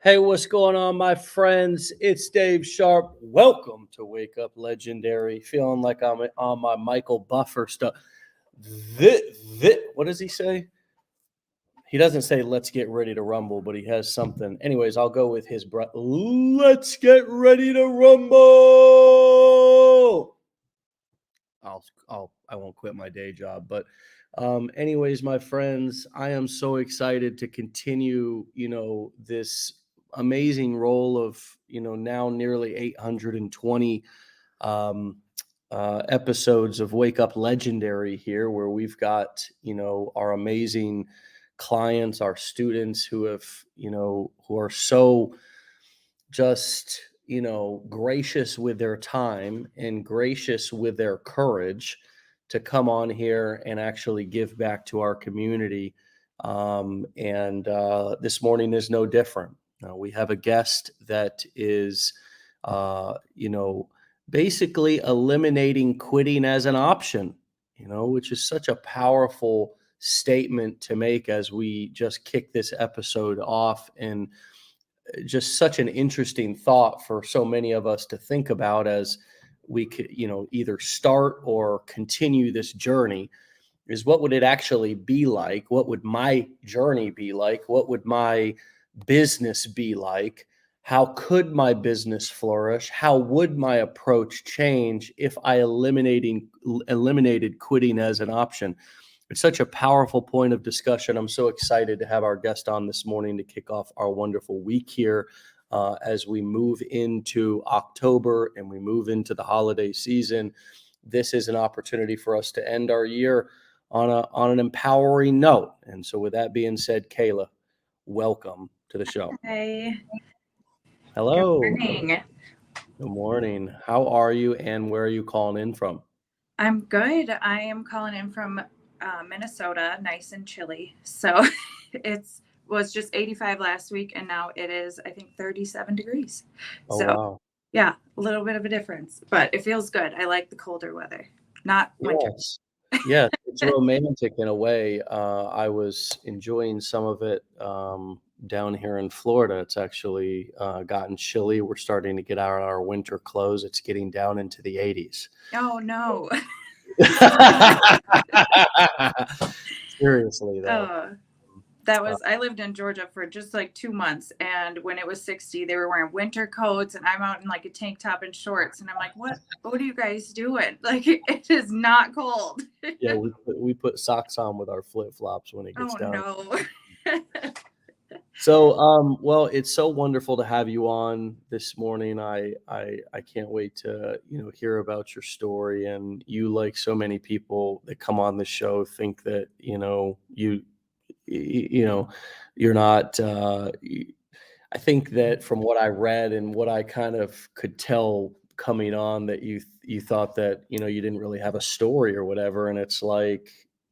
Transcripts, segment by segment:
Hey, what's going on, my friends? It's Dave Sharpe. Welcome to Wake Up Legendary. Feeling like I'm on my Michael Buffer stuff. What does he say? He doesn't say "Let's get ready to rumble," but he has something. Anyways, I'll go with his Let's get ready to rumble. I won't quit my day job, but anyways, my friends, I am so excited to continue, this amazing role of, now nearly 820 um, episodes of Wake Up Legendary here, where we've got, our amazing clients, our students who have, who are so just, gracious with their time and gracious with their courage to come on here and actually give back to our community. And this morning is no different. We have a guest that is, basically eliminating quitting as an option, which is such a powerful statement to make as we just kick this episode off. And just such an interesting thought for so many of us to think about as we could, either start or continue this journey. Is what would it actually be like? What would my journey be like? What would my business be like? How could my business flourish? How would my approach change if I eliminated quitting as an option? It's such a powerful point of discussion. I'm so excited to have our guest on this morning to kick off our wonderful week here as we move into October and we move into the holiday season. This is an opportunity for us to end our year on an empowering note. And so, with that being said, Cayla, welcome to the show. Hi, good Hello. morning. Good morning. How are you, and where are you calling in from? I'm good. I am calling in from Minnesota, nice and chilly. So it's was just 85 last week, and now it is, I think, 37 degrees. Oh, So wow. yeah, a little bit of a difference, but it feels good. I like the colder weather, not winter. Yes. Yes, it's romantic in a way. I was enjoying some of it down here in Florida. It's actually gotten chilly. We're starting to get out our winter clothes. It's getting down into the 80s. Oh no. Seriously, though. uh, that Uh, was I lived in Georgia for just like 2 months, and when it was 60 they were wearing winter coats and I'm out in like a tank top and shorts, and I'm like, what are you guys doing? Like, it is not cold. yeah, we put socks on with our flip flops when it gets Oh down. no. So, well, it's so wonderful to have you on this morning. I can't wait to, hear about your story. And you, like so many people that come on the show, think that, you know, you're not, I think that from what I read and what I kind of could tell coming on, that you thought that, you didn't really have a story or whatever. And it's like,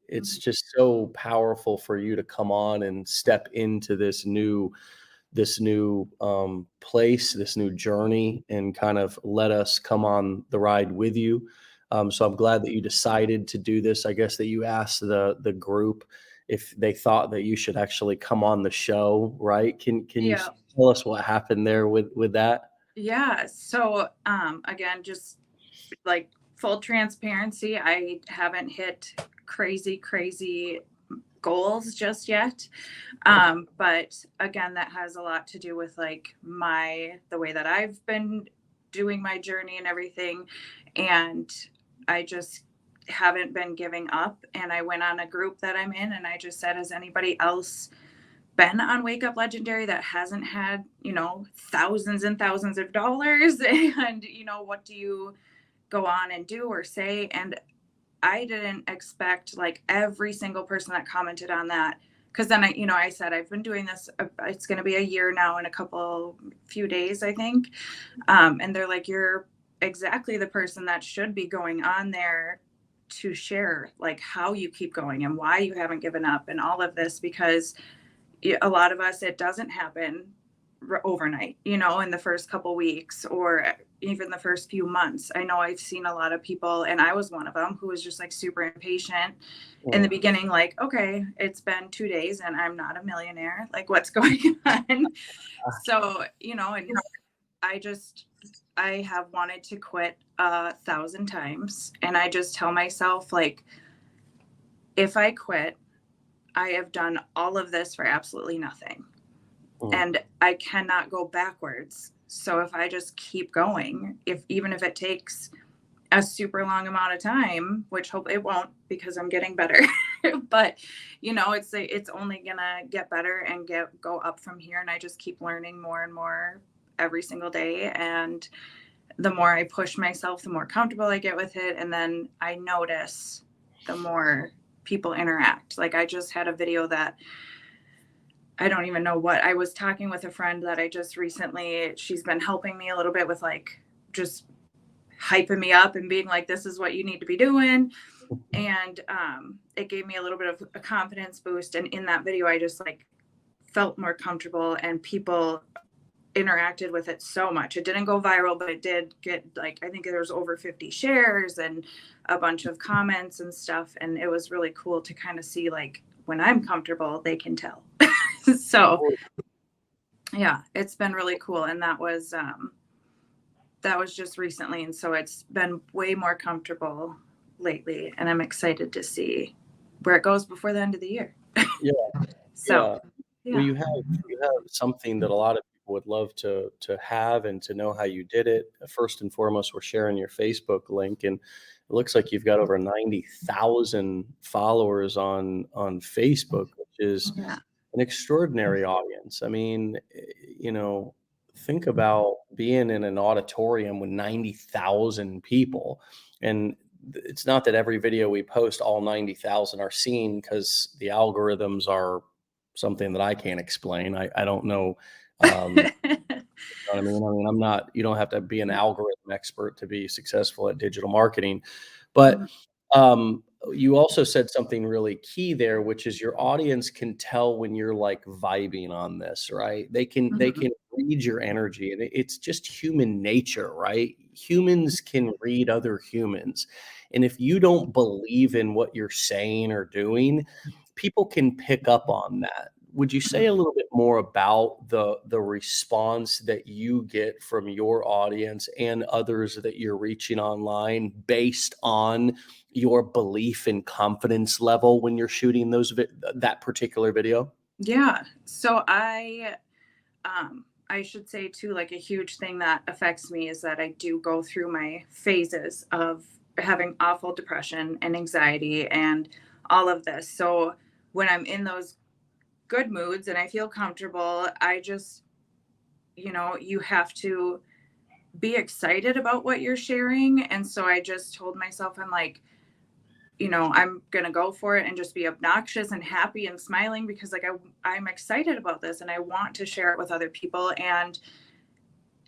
it's just so powerful for you to come on and step into this new place, this new journey, and kind of let us come on the ride with you. So I'm glad that you decided to do this. I guess that you asked the group if they thought that you should actually come on the show, right? Can you Yeah. tell us what happened there with that? Yeah. So again, just like full transparency, I haven't hit crazy goals just yet. But again, that has a lot to do with like the way that I've been doing my journey and everything. And I just haven't been giving up. And I went on a group that I'm in and I just said, has anybody else been on Wake Up Legendary that hasn't had, thousands and thousands of dollars? And, what do you go on and do or say? And I didn't expect like every single person that commented on that. Cause then I said, I've been doing this. It's going to be a year now in few days, I think. And they're like, you're exactly the person that should be going on there to share like how you keep going and why you haven't given up and all of this, because a lot of us, it doesn't happen overnight, in the first couple weeks or even the first few months. I know I've seen a lot of people, and I was one of them, who was just like super impatient in the beginning, like, okay, it's been 2 days and I'm not a millionaire. Like, what's going on? So, you know, and I have wanted to quit 1,000 times. And I just tell myself, like, if I quit, I have done all of this for absolutely nothing. And I cannot go backwards. So if I just keep going, even if it takes a super long amount of time, which hope it won't, because I'm getting better, but you know, it's only gonna get better and go up from here. And I just keep learning more and more every single day. And the more I push myself, the more comfortable I get with it. And then I notice the more people interact. Like, I just had a video that I don't even know what, I was talking with a friend that I just recently, she's been helping me a little bit with, like, just hyping me up and being like, this is what you need to be doing. And it gave me a little bit of a confidence boost. And in that video, I just like felt more comfortable, and people interacted with it so much. It didn't go viral, but it did get, like, I think there was over 50 shares and a bunch of comments and stuff. And it was really cool to kind of see, like, when I'm comfortable, they can tell. So yeah, it's been really cool. And that was just recently. And so it's been way more comfortable lately, and I'm excited to see where it goes before the end of the year. Yeah. So Well, you have something that a lot of people would love to have and to know how you did it. First and foremost, we're sharing your Facebook link, and it looks like you've got over 90,000 followers on Facebook, which is an extraordinary audience. I mean, you know, think about being in an auditorium with 90,000 people. And it's not that every video we post, all 90,000 are seen, because the algorithms are something that I can't explain. I don't know. You know what I mean, I'm not, you don't have to be an algorithm expert to be successful at digital marketing. But you also said something really key there, which is your audience can tell when you're like vibing on this, right? They can read your energy, and it's just human nature, right? Humans can read other humans. And if you don't believe in what you're saying or doing, people can pick up on that. Would you say a little bit more about the response that you get from your audience and others that you're reaching online based on your belief and confidence level when you're shooting that particular video? Yeah. So I should say too, like, a huge thing that affects me is that I do go through my phases of having awful depression and anxiety and all of this. So when I'm in those good moods and I feel comfortable, I just, you know, you have to be excited about what you're sharing. And so I just told myself, I'm like, you know, I'm going to go for it and just be obnoxious and happy and smiling, because like I'm excited about this and I want to share it with other people. And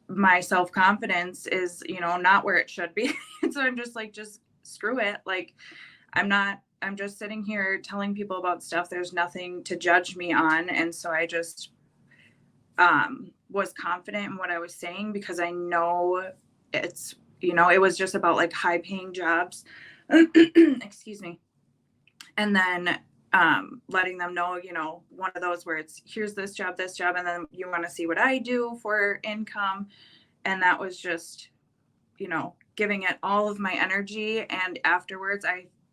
my self-confidence is, you know, not where it should be. So I'm just like, just screw it. Like, I'm just sitting here telling people about stuff. There's nothing to judge me on. And so I just was confident in what I was saying, because I know it's, you know, it was just about like high paying jobs. Excuse me. And then letting them know, you know, one of those where it's, here's this job, and then you want to see what I do for income. And that was just, you know, giving it all of my energy. And afterwards,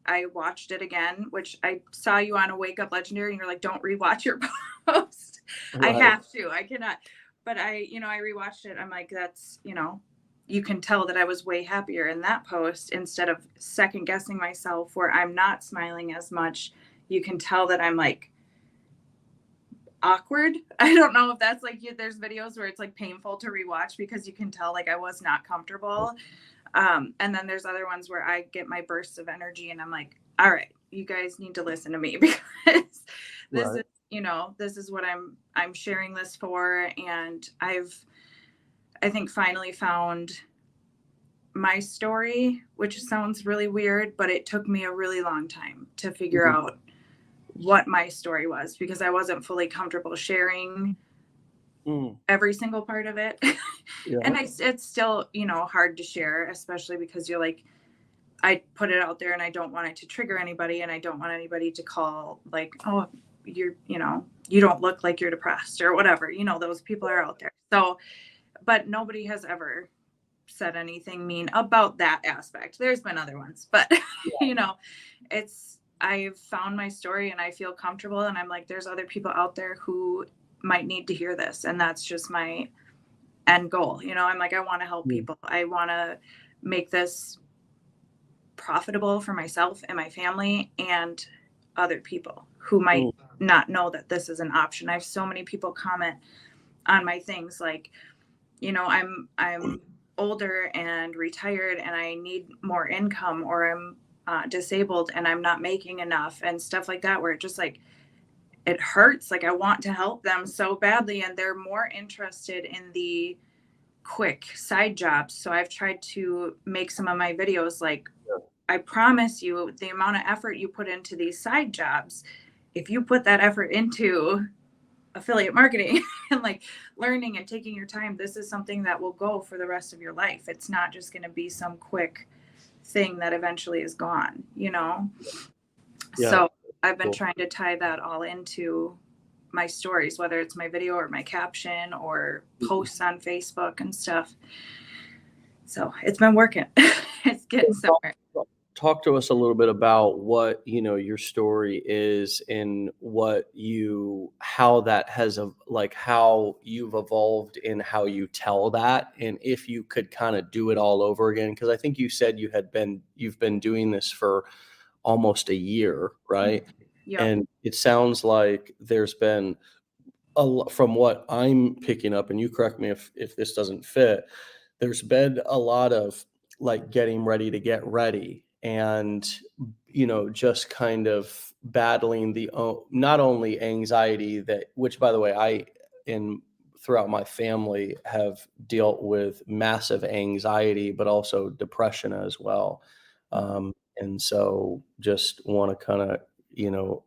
I watched it again, which I saw you on a Wake Up Legendary, and you're like, don't rewatch your post. Right. I have to, I cannot. But I rewatched it. I'm like, that's, you know, you can tell that I was way happier in that post, instead of second guessing myself where I'm not smiling as much. You can tell that I'm like awkward. I don't know if that's like, there's videos where it's like painful to rewatch, because you can tell like I was not comfortable. And then there's other ones where I get my bursts of energy and I'm like, all right, you guys need to listen to me, because this is, you know, this is what I'm sharing this for. And I think finally found my story, which sounds really weird, but it took me a really long time to figure out what my story was, because I wasn't fully comfortable sharing Mm, every single part of it. yeah. And it's still, hard to share, especially because you're like, I put it out there and I don't want it to trigger anybody, and I don't want anybody to call like, oh, you don't look like you're depressed or whatever. Those people are out there. So, but nobody has ever said anything mean about that aspect. There's been other ones, but I've found my story and I feel comfortable, and I'm like, there's other people out there who might need to hear this. And that's just my end goal. I'm like, I want to help Mm, people. I want to make this profitable for myself and my family and other people who might mm, not know that this is an option. I have so many people comment on my things like, I'm older and retired and I need more income, or I'm disabled and I'm not making enough and stuff like that, where it just like, it hurts. Like I want to help them so badly, and they're more interested in the quick side jobs. So I've tried to make some of my videos like, I promise you, the amount of effort you put into these side jobs, if you put that effort into affiliate marketing and like learning and taking your time, this is something that will go for the rest of your life. It's not just going to be some quick thing that eventually is gone. yeah. So I've been Cool. trying to tie that all into my stories, whether it's my video or my caption or posts on Facebook and stuff. So it's been working. It's getting somewhere. Talk to us a little bit about what your story is, and how that has like how you've evolved in how you tell that, and if you could kind of do it all over again, because I think you said you've been doing this for almost a year, right? Yep. And it sounds like there's been from what I'm picking up, and you correct me if this doesn't fit, there's been a lot of like getting ready to get ready, and just kind of battling not only anxiety, that which by the way I in throughout my family have dealt with massive anxiety, but also depression as well. And so just want to kind of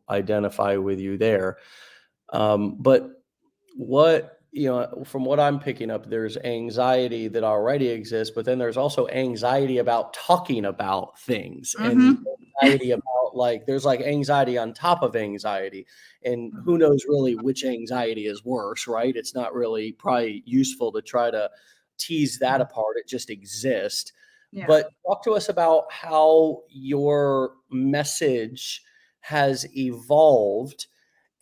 identify with you there. But from what I'm picking up, there's anxiety that already exists, but then there's also anxiety about talking about things, and Mm-hmm. anxiety about like there's like anxiety on top of anxiety. And who knows really which anxiety is worse, right? It's not really probably useful to try to tease that apart. It just exists. Yeah. But talk to us about how your message has evolved,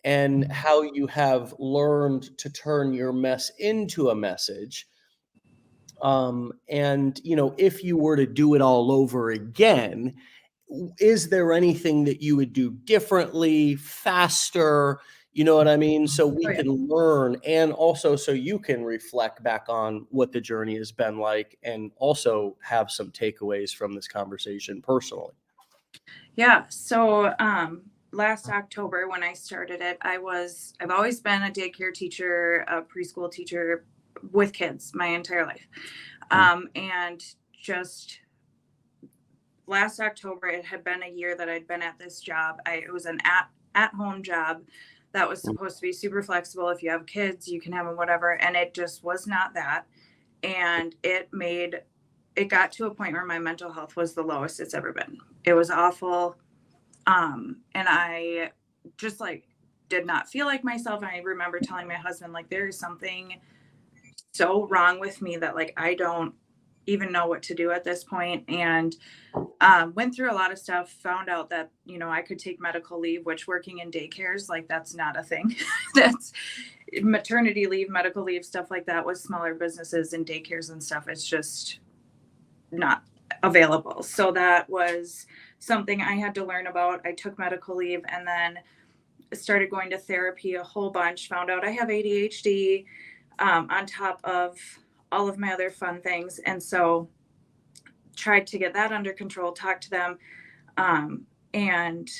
and how you have learned to turn your mess into a message. And if you were to do it all over again, is there anything that you would do differently, faster? You know what I mean? So we Oh, yeah. can learn, and also so you can reflect back on what the journey has been like, and also have some takeaways from this conversation personally. Yeah. So last October when I started it, I've always been a daycare teacher, a preschool teacher with kids my entire life. Mm, And just last October, it had been a year that I'd been at this job. It was an at home job that was mm, supposed to be super flexible. If you have kids, you can have them, whatever. And it just was not that. And it got to a point where my mental health was the lowest it's ever been. It was awful. And I just like did not feel like myself. And I remember telling my husband, like, there is something so wrong with me that like I don't even know what to do at this point. And went through a lot of stuff, found out that I could take medical leave, which working in daycares, like that's not a thing. That's maternity leave, medical leave, stuff like that with smaller businesses and daycares and stuff. It's just not available. So that was something I had to learn about. I took medical leave and then started going to therapy a whole bunch, found out I have ADHD, on top of all of my other fun things. And so tried to get that under control, talk to them. And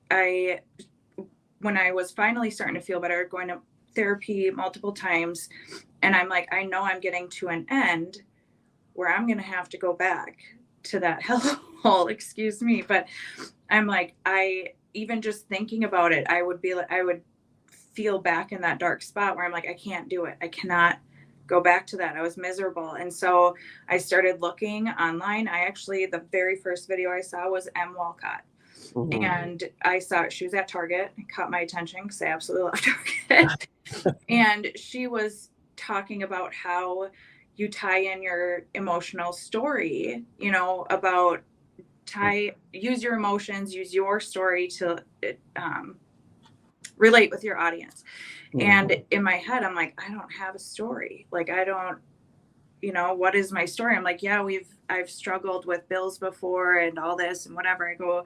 I, when I was finally starting to feel better, going to therapy multiple times, and I'm like, I know I'm getting to an end where I'm going to have to go back to that hellhole, excuse me. But I'm like, even just thinking about it, I would feel back in that dark spot where I'm like, I can't do it. I cannot go back to that. I was miserable. And so I started looking online. The very first video I saw was M. Walcott. Mhm. And I saw she was at Target. It caught my attention because I absolutely love Target. And she was talking about how you tie in your emotional story, about use your emotions, use your story to relate with your audience. And in my head, I'm like, I don't have a story. Like, I don't, what is my story? I'm like, yeah, I've struggled with bills before and all this and whatever. I go,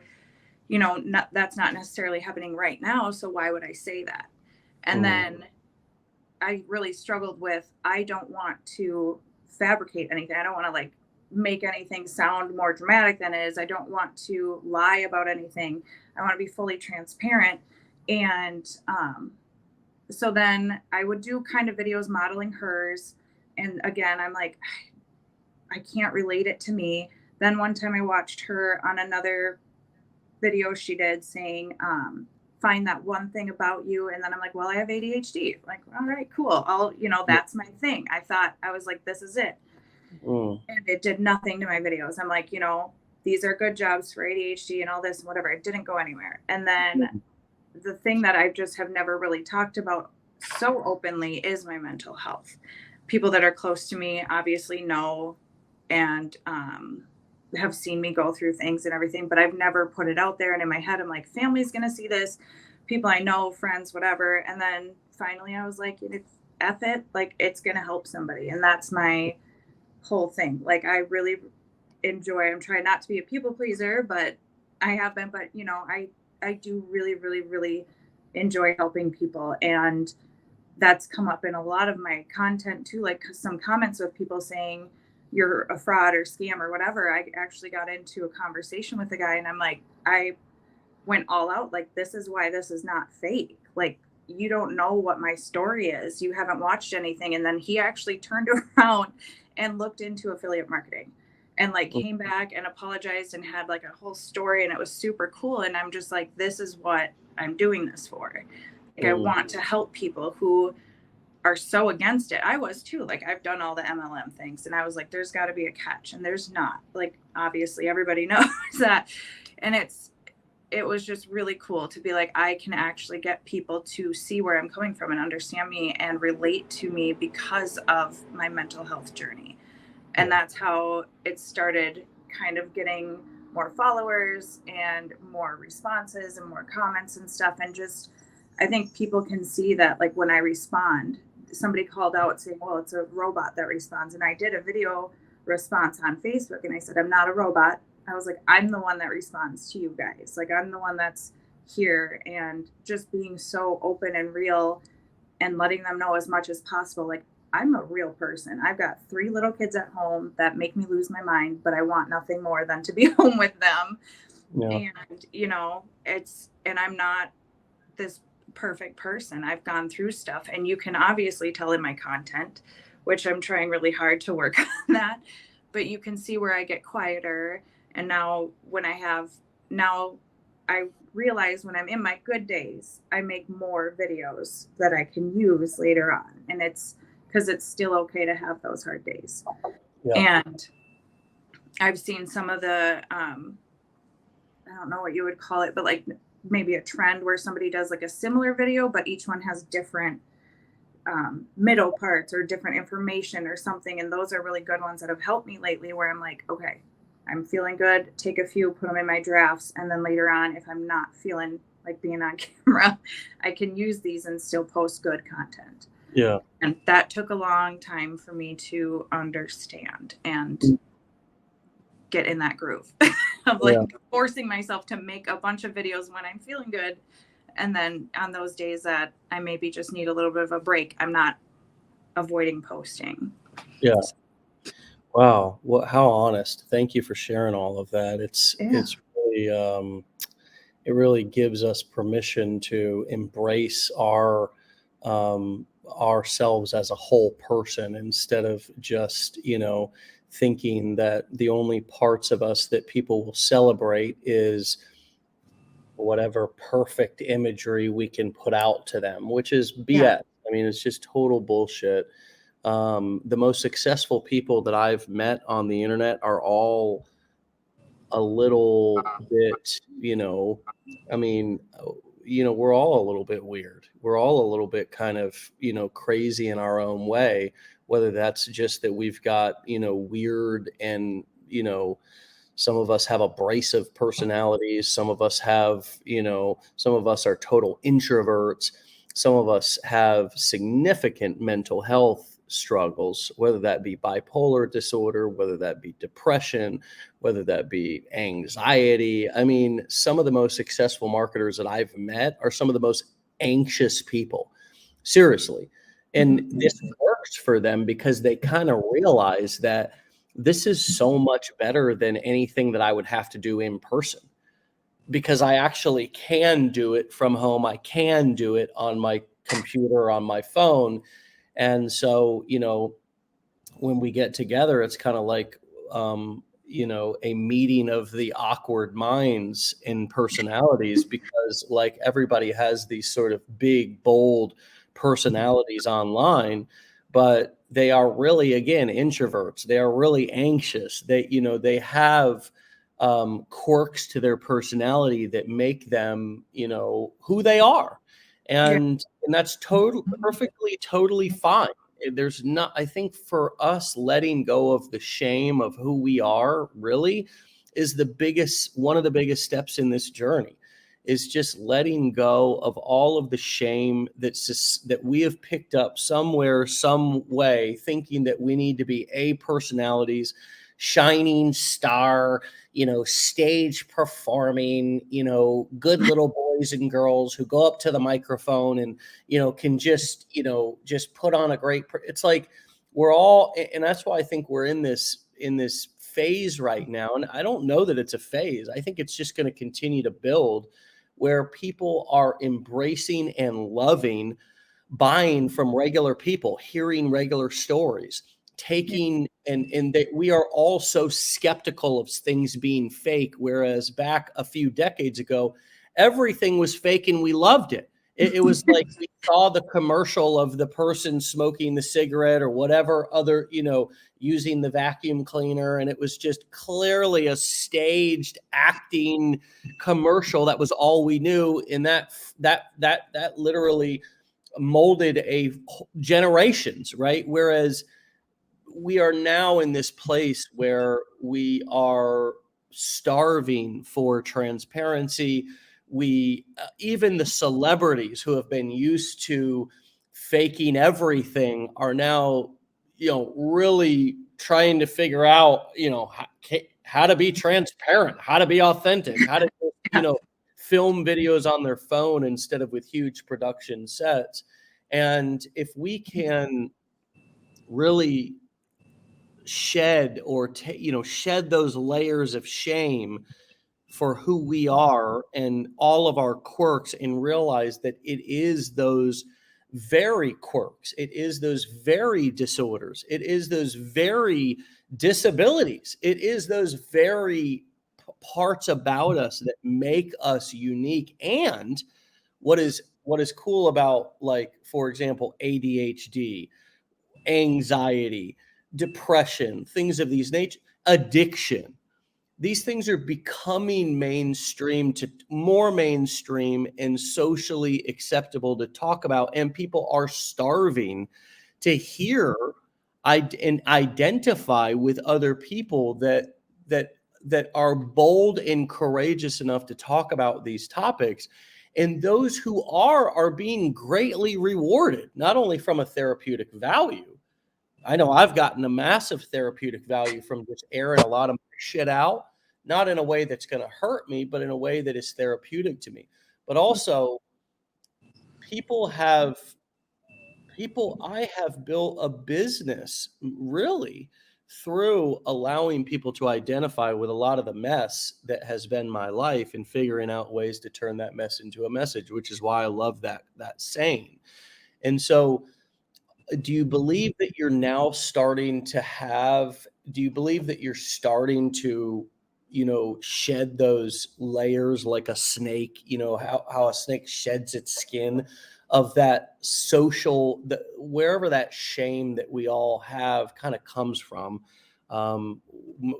that's not necessarily happening right now. So why would I say that? And then I really struggled with, I don't want to fabricate anything. I don't want to like make anything sound more dramatic than it is. I don't want to lie about anything. I want to be fully transparent. And so then I would do kind of videos modeling hers. And again, I'm like, I can't relate it to me. Then one time I watched her on another video she did saying, find that one thing about you. And then I'm like, well, I have ADHD. Like, all right, cool. That's my thing. I was like, this is it. And it did nothing to my videos. I'm like, these are good jobs for ADHD and all this and whatever. It didn't go anywhere. And then the thing that I just have never really talked about so openly is my mental health. People that are close to me obviously know and have seen me go through things and everything, but I've never put it out there. And in my head, I'm like, family's going to see this, people I know, friends, whatever. And then finally I was like, F it, like it's going to help somebody. And that's my whole thing. Like, I really I'm trying not to be a people pleaser, but I have been, but I do really, really, really enjoy helping people. And that's come up in a lot of my content too. Like some comments of people saying you're a fraud or scam or whatever. I actually got into a conversation with a guy and I'm like, I went all out. Like, this is why this is not fake. Like, you don't know what my story is. You haven't watched anything. And then he actually turned around and looked into affiliate marketing and like came back and apologized and had like a whole story, and it was super cool. And I'm just like, this is what I'm doing this for. Like, I want to help people who are so against it. I was too. Like, I've done all the MLM things and I was like, there's got to be a catch, and there's not. Like, obviously everybody knows that. And it was just really cool to be like, I can actually get people to see where I'm coming from and understand me and relate to me because of my mental health journey. And that's how it started kind of getting more followers and more responses and more comments and stuff. And just, I think people can see that, like, when I respond, somebody called out saying, well, it's a robot that responds. And I did a video response on Facebook and I said, I'm not a robot. I was like, I'm the one that responds to you guys. Like, I'm the one that's here, and just being so open and real and letting them know as much as possible. Like, I'm a real person. I've got 3 little kids at home that make me lose my mind, but I want nothing more than to be home with them. Yeah. And, and I'm not this perfect person. I've gone through stuff, and you can obviously tell in my content, which I'm trying really hard to work on that, but you can see where I get quieter. And now I realize when I'm in my good days, I make more videos that I can use later on. And it's because it's still okay to have those hard days. Yeah. And I've seen some of the, I don't know what you would call it, but like maybe a trend where somebody does like a similar video, but each one has different middle parts or different information or something. And those are really good ones that have helped me lately, where I'm like, okay, I'm feeling good, take a few, put them in my drafts. And then later on, if I'm not feeling like being on camera, I can use these and still post good content. Yeah. And that took a long time for me to understand and get in that groove of like forcing myself to make a bunch of videos when I'm feeling good. And then on those days that I maybe just need a little bit of a break, I'm not avoiding posting. Yeah. Wow. Well, how honest. Thank you for sharing all of that. It's really, it really gives us permission to embrace ourselves as a whole person, instead of just, thinking that the only parts of us that people will celebrate is whatever perfect imagery we can put out to them, which is Yeah. BS. I mean, it's just total bullshit. The most successful people that I've met on the internet are all a little bit, I mean, we're all a little bit weird. We're all a little bit kind of, crazy in our own way, whether that's just that we've got, weird and, some of us have abrasive personalities. Some of us have, some of us are total introverts. Some of us have significant mental health struggles, whether that be bipolar disorder, whether that be depression, whether that be anxiety. I mean, some of the most successful marketers that I've met are some of the most anxious people. Seriously. And Mhm. this works for them because they kind of realize that this is so much better than anything that I would have to do in person because I actually can do it from home. I can do it on my computer, on my phone. And so, when we get together, it's kind of like, a meeting of the awkward minds and personalities because, like, everybody has these sort of big, bold personalities online, but they are really, again, introverts. They are really anxious. They have quirks to their personality that make them, who they are. Yeah. And that's perfectly, totally fine. There's not, I think for us, letting go of the shame of who we are really is one of the biggest steps in this journey, is just letting go of all of the shame that we have picked up somewhere, some way, thinking that we need to be A personalities, shining star, stage performing, good little boys and girls who go up to the microphone and, can just put on a it's like and that's why I think we're in this phase right now. And I don't know that it's a phase. I think it's just going to continue to build where people are embracing and loving buying from regular people, hearing regular stories, Yeah. taking and that we are all so skeptical of things being fake, whereas back a few decades ago, everything was fake and we loved it. It was like we saw the commercial of the person smoking the cigarette or whatever other, using the vacuum cleaner, and it was just clearly a staged acting commercial. That was all we knew, and that literally molded a generations, right? Whereas we are now in this place where we are starving for transparency. Even the celebrities who have been used to faking everything are now, really trying to figure out, how to be transparent, how to be authentic, how to, film videos on their phone instead of with huge production sets. And if we can really shed those layers of shame for who we are and all of our quirks, and realize that it is those very quirks, it is those very disorders, it is those very disabilities, it is those very parts about us that make us unique. And what is cool about, like, for example, ADHD, anxiety, depression, things of these nature, addiction. These things are becoming more mainstream and socially acceptable to talk about, and people are starving to hear and identify with other people that that are bold and courageous enough to talk about these topics. And those who are being greatly rewarded, not only from a therapeutic value. I know I've gotten a massive therapeutic value from just airing a lot of shit out, not in a way that's going to hurt me, but in a way that is therapeutic to me. But also, people have I have built a business really through allowing people to identify with a lot of the mess that has been my life and figuring out ways to turn that mess into a message, which is why I love that saying. And so, do you believe that you're now starting to have do you believe that you're starting to shed those layers like a snake, how a snake sheds its skin of that wherever that shame that we all have kind of comes from.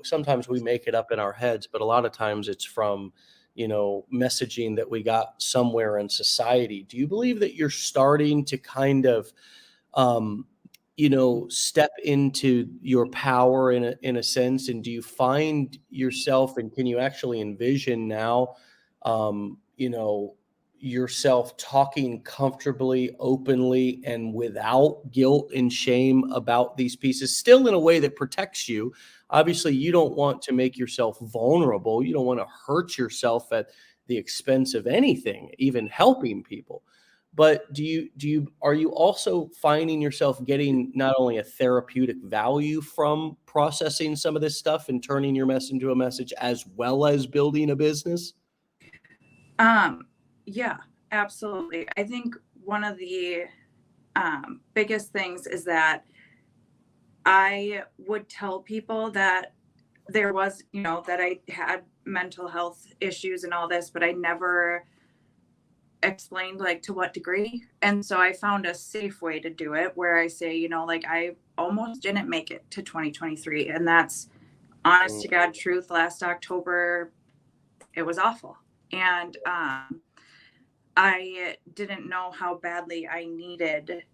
Sometimes we make it up in our heads, but a lot of times it's from, messaging that we got somewhere in society. Do you believe that you're starting to kind of, step into your power in a sense? And do you find yourself, and can you actually envision now, yourself talking comfortably, openly, and without guilt and shame about these pieces, still in a way that protects you? Obviously, you don't want to make yourself vulnerable. You don't want to hurt yourself at the expense of anything, even helping people. But are you also finding yourself getting not only a therapeutic value from processing some of this stuff and turning your mess into a message, as well as building a business? Yeah, absolutely. I think one of the biggest things is that I would tell people that there was, that I had mental health issues and all this, but I never explained like to what degree. And so I found a safe way to do it where I say, like I almost didn't make it to 2023. And that's honest to God truth. Last October, it was awful. And I didn't know how badly I needed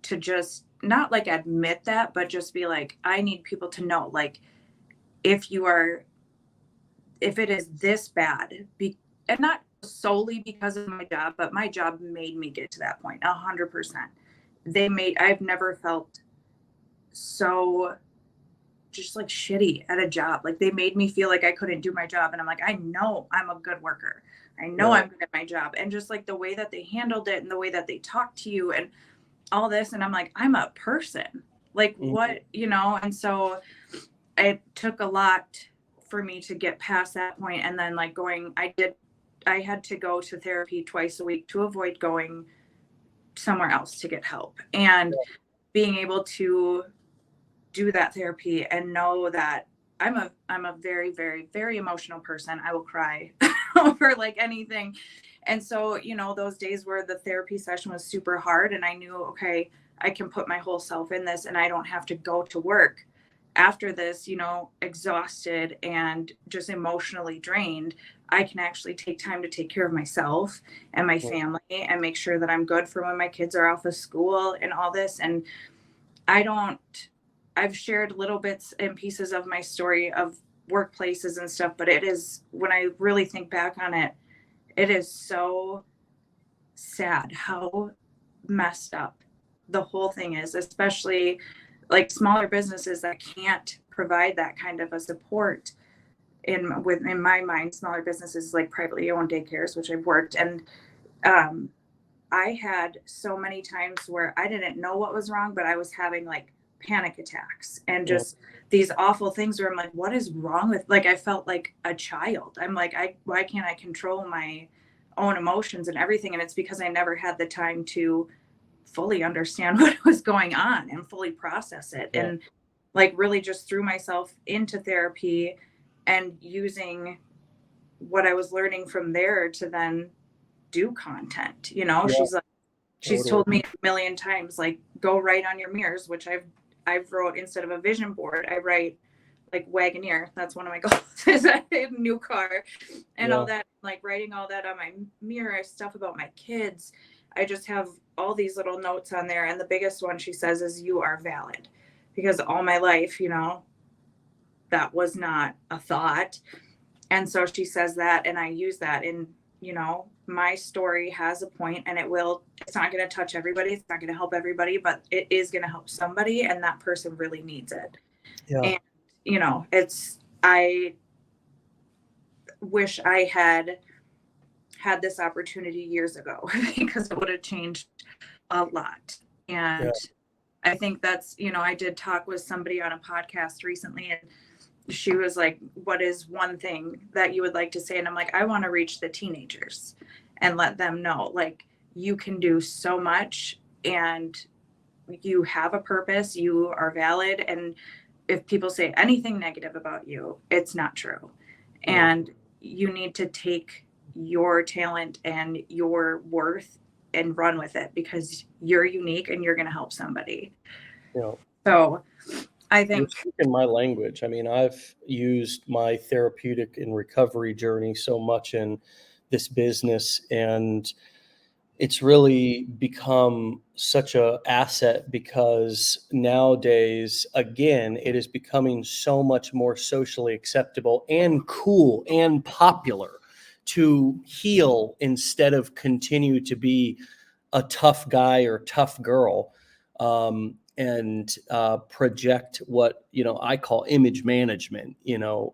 to just not like admit that, but just be like, I need people to know, like, if it is this bad, and not solely because of my job, but my job made me get to that point 100%. I've never felt so just like shitty at a job. Like they made me feel like I couldn't do my job. And I'm like, I know I'm a good worker. I know I'm good at my job. And just like the way that they handled it and the way that they talked to you and all this. And I'm like, I'm a person. Like what, and so it took a lot for me to get past that point. And then like I had to go to therapy twice a week to avoid going somewhere else to get help. And being able to do that therapy and know that I'm a very, very, very emotional person. I will cry over like anything. And so, those days where the therapy session was super hard and I knew, okay, I can put my whole self in this and I don't have to go to work after this, exhausted and just emotionally drained. I can actually take time to take care of myself and my family and make sure that I'm good for when my kids are off of school and all this. And I've shared little bits and pieces of my story of workplaces and stuff, but it is, when I really think back on it, it is so sad how messed up the whole thing is, especially like smaller businesses that can't provide that kind of a support. In my mind, smaller businesses like privately owned daycares, which I've worked, and I had so many times where I didn't know what was wrong, but I was having like panic attacks and just these awful things where I'm like, what is wrong with, like, I felt like a child. I'm like, why can't I control my own emotions and everything? And it's because I never had the time to fully understand what was going on and fully process it. And like really just threw myself into therapy and using what I was learning from there to then do content. She's told me a million times, like, go write on your mirrors, which I've wrote, instead of a vision board, I write like Wagoneer. That's one of my goals, is a new car and all that, like writing all that on my mirror, stuff about my kids. I just have all these little notes on there. And the biggest one she says is, you are valid, because all my life, that was not a thought. And so she says that, and I use that in, my story has a point, and it's not going to touch everybody. It's not going to help everybody, but it is going to help somebody. And that person really needs it. And, I wish I had this opportunity years ago, because it would have changed a lot. And I think that's, I did talk with somebody on a podcast recently, and she was like, what is one thing that you would like to say? And I'm like, I want to reach the teenagers and let them know, like, you can do so much and you have a purpose, you are valid. And if people say anything negative about you, it's not true. And you need to take your talent and your worth and run with it because you're unique and you're going to help somebody. You know, So I you're think, speaking my language. I mean, I've used my therapeutic and recovery journey so much in this business, and it's really become such a asset because nowadays, again, it is becoming so much more socially acceptable and cool and popular to heal instead of continue to be a tough guy or tough girl, and project what I call image management.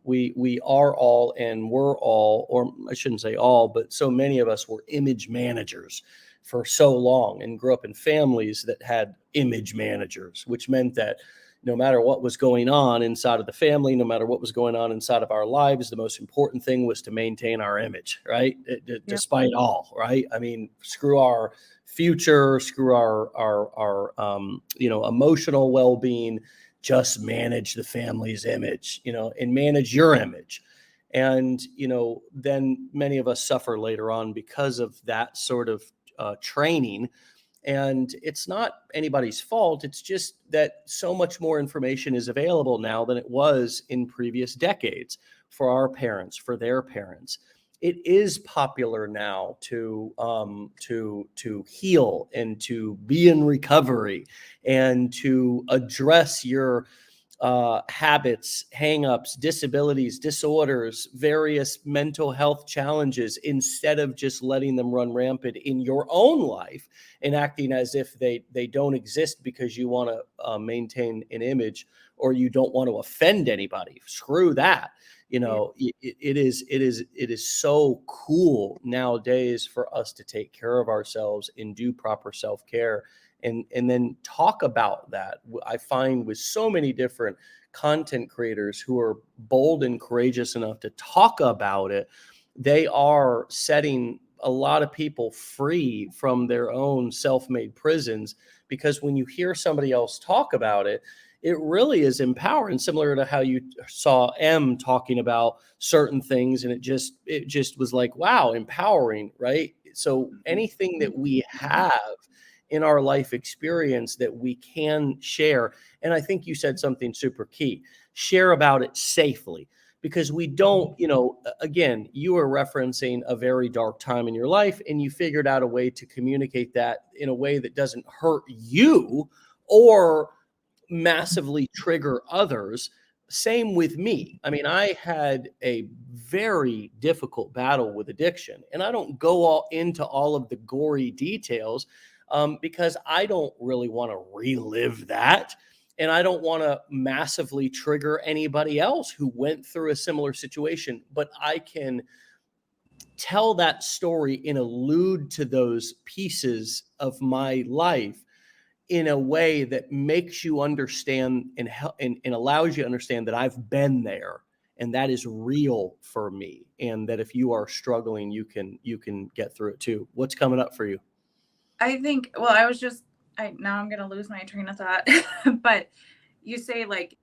We are all, and we're all, or I shouldn't say all, but so many of us were image managers for so long and grew up in families that had image managers, which meant that no matter what was going on inside of the family, no matter what was going on inside of our lives, the most important thing was to maintain our image, right? yep, Despite all, right? I mean, screw our future, screw our emotional well-being, just manage the family's image, and manage your image. And then many of us suffer later on because of that sort of training. And it's not anybody's fault. It's just that so much more information is available now than it was in previous decades for our parents, for their parents. It is popular now to heal and to be in recovery and to address your habits, hangups, disabilities, disorders, various mental health challenges, instead of just letting them run rampant in your own life and acting as if they don't exist because you want to maintain an image or you don't want to offend anybody. Screw that. It is so cool nowadays for us to take care of ourselves and do proper self-care, and then talk about that. I find with so many different content creators who are bold and courageous enough to talk about it, they are setting a lot of people free from their own self-made prisons, because when you hear somebody else talk about it, it really is empowering, similar to how you saw M talking about certain things, and it just was like, wow, empowering, right? So anything that we have in our life experience that we can share. And I think you said something super key: share about it safely. Because we don't, again, you are referencing a very dark time in your life, and you figured out a way to communicate that in a way that doesn't hurt you or massively trigger others. Same with me. I mean, I had a very difficult battle with addiction, and I don't go all into all of the gory details, because I don't really want to relive that. And I don't want to massively trigger anybody else who went through a similar situation. But I can tell that story and allude to those pieces of my life in a way that makes you understand and allows you to understand that I've been there, and that is real for me, and that if you are struggling, you can get through it too. What's coming up for you? I think, well, now I'm going to lose my train of thought, but you say like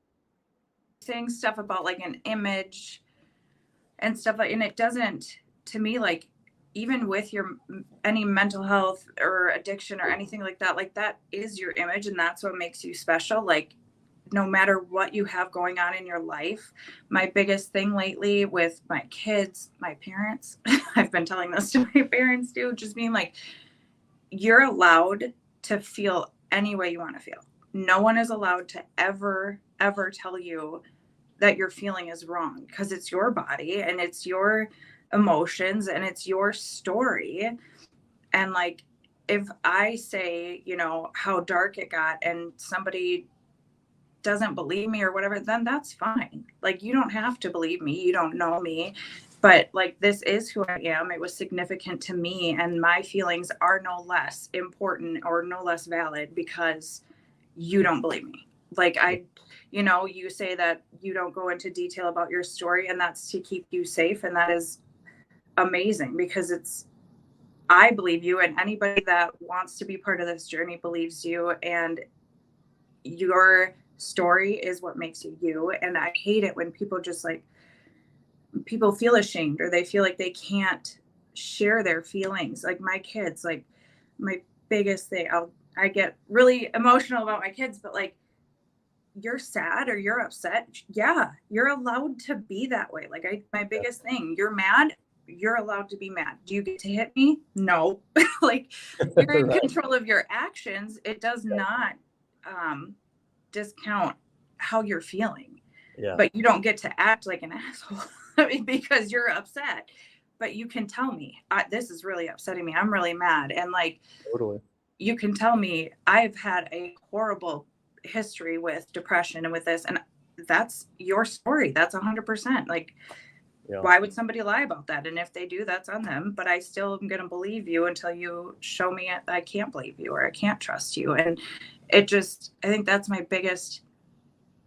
saying stuff about like an image and stuff like, and it doesn't, to me, like, even with your any mental health or addiction or anything like that is your image, and that's what makes you special. Like, no matter what you have going on in your life. My biggest thing lately with my kids, my parents, I've been telling this to my parents too, just being like, you're allowed to feel any way you want to feel. No one is allowed to ever tell you that your feeling is wrong, because it's your body and it's your emotions and it's your story. And like, if I say, how dark it got and somebody doesn't believe me or whatever, then that's fine. Like, you don't have to believe me. You don't know me. But like, this is who I am. It was significant to me, and my feelings are no less important or no less valid because you don't believe me. Like, you say that you don't go into detail about your story, and that's to keep you safe. And that is amazing, because I believe you, and anybody that wants to be part of this journey believes you, and your story is what makes you you. And I hate it when people just like people feel ashamed or they feel like they can't share their feelings. Like my kids, like my biggest thing, I get really emotional about my kids, but like, you're sad or you're upset. Yeah, you're allowed to be that way. Like my biggest thing, you're mad, you're allowed to be mad. Do you get to hit me? No. Like you're in Right. control of your actions. It does not discount how you're feeling. Yeah. But you don't get to act like an asshole because you're upset. But you can tell me, this is really upsetting me. I'm really mad. And like, Totally. you can tell me I've had a horrible history with depression and with this. And that's your story. That's 100%. Like, Yeah. why would somebody lie about that? And if they do, that's on them. But I still am going to believe you until you show me I can't believe you or I can't trust you. And I think that's my biggest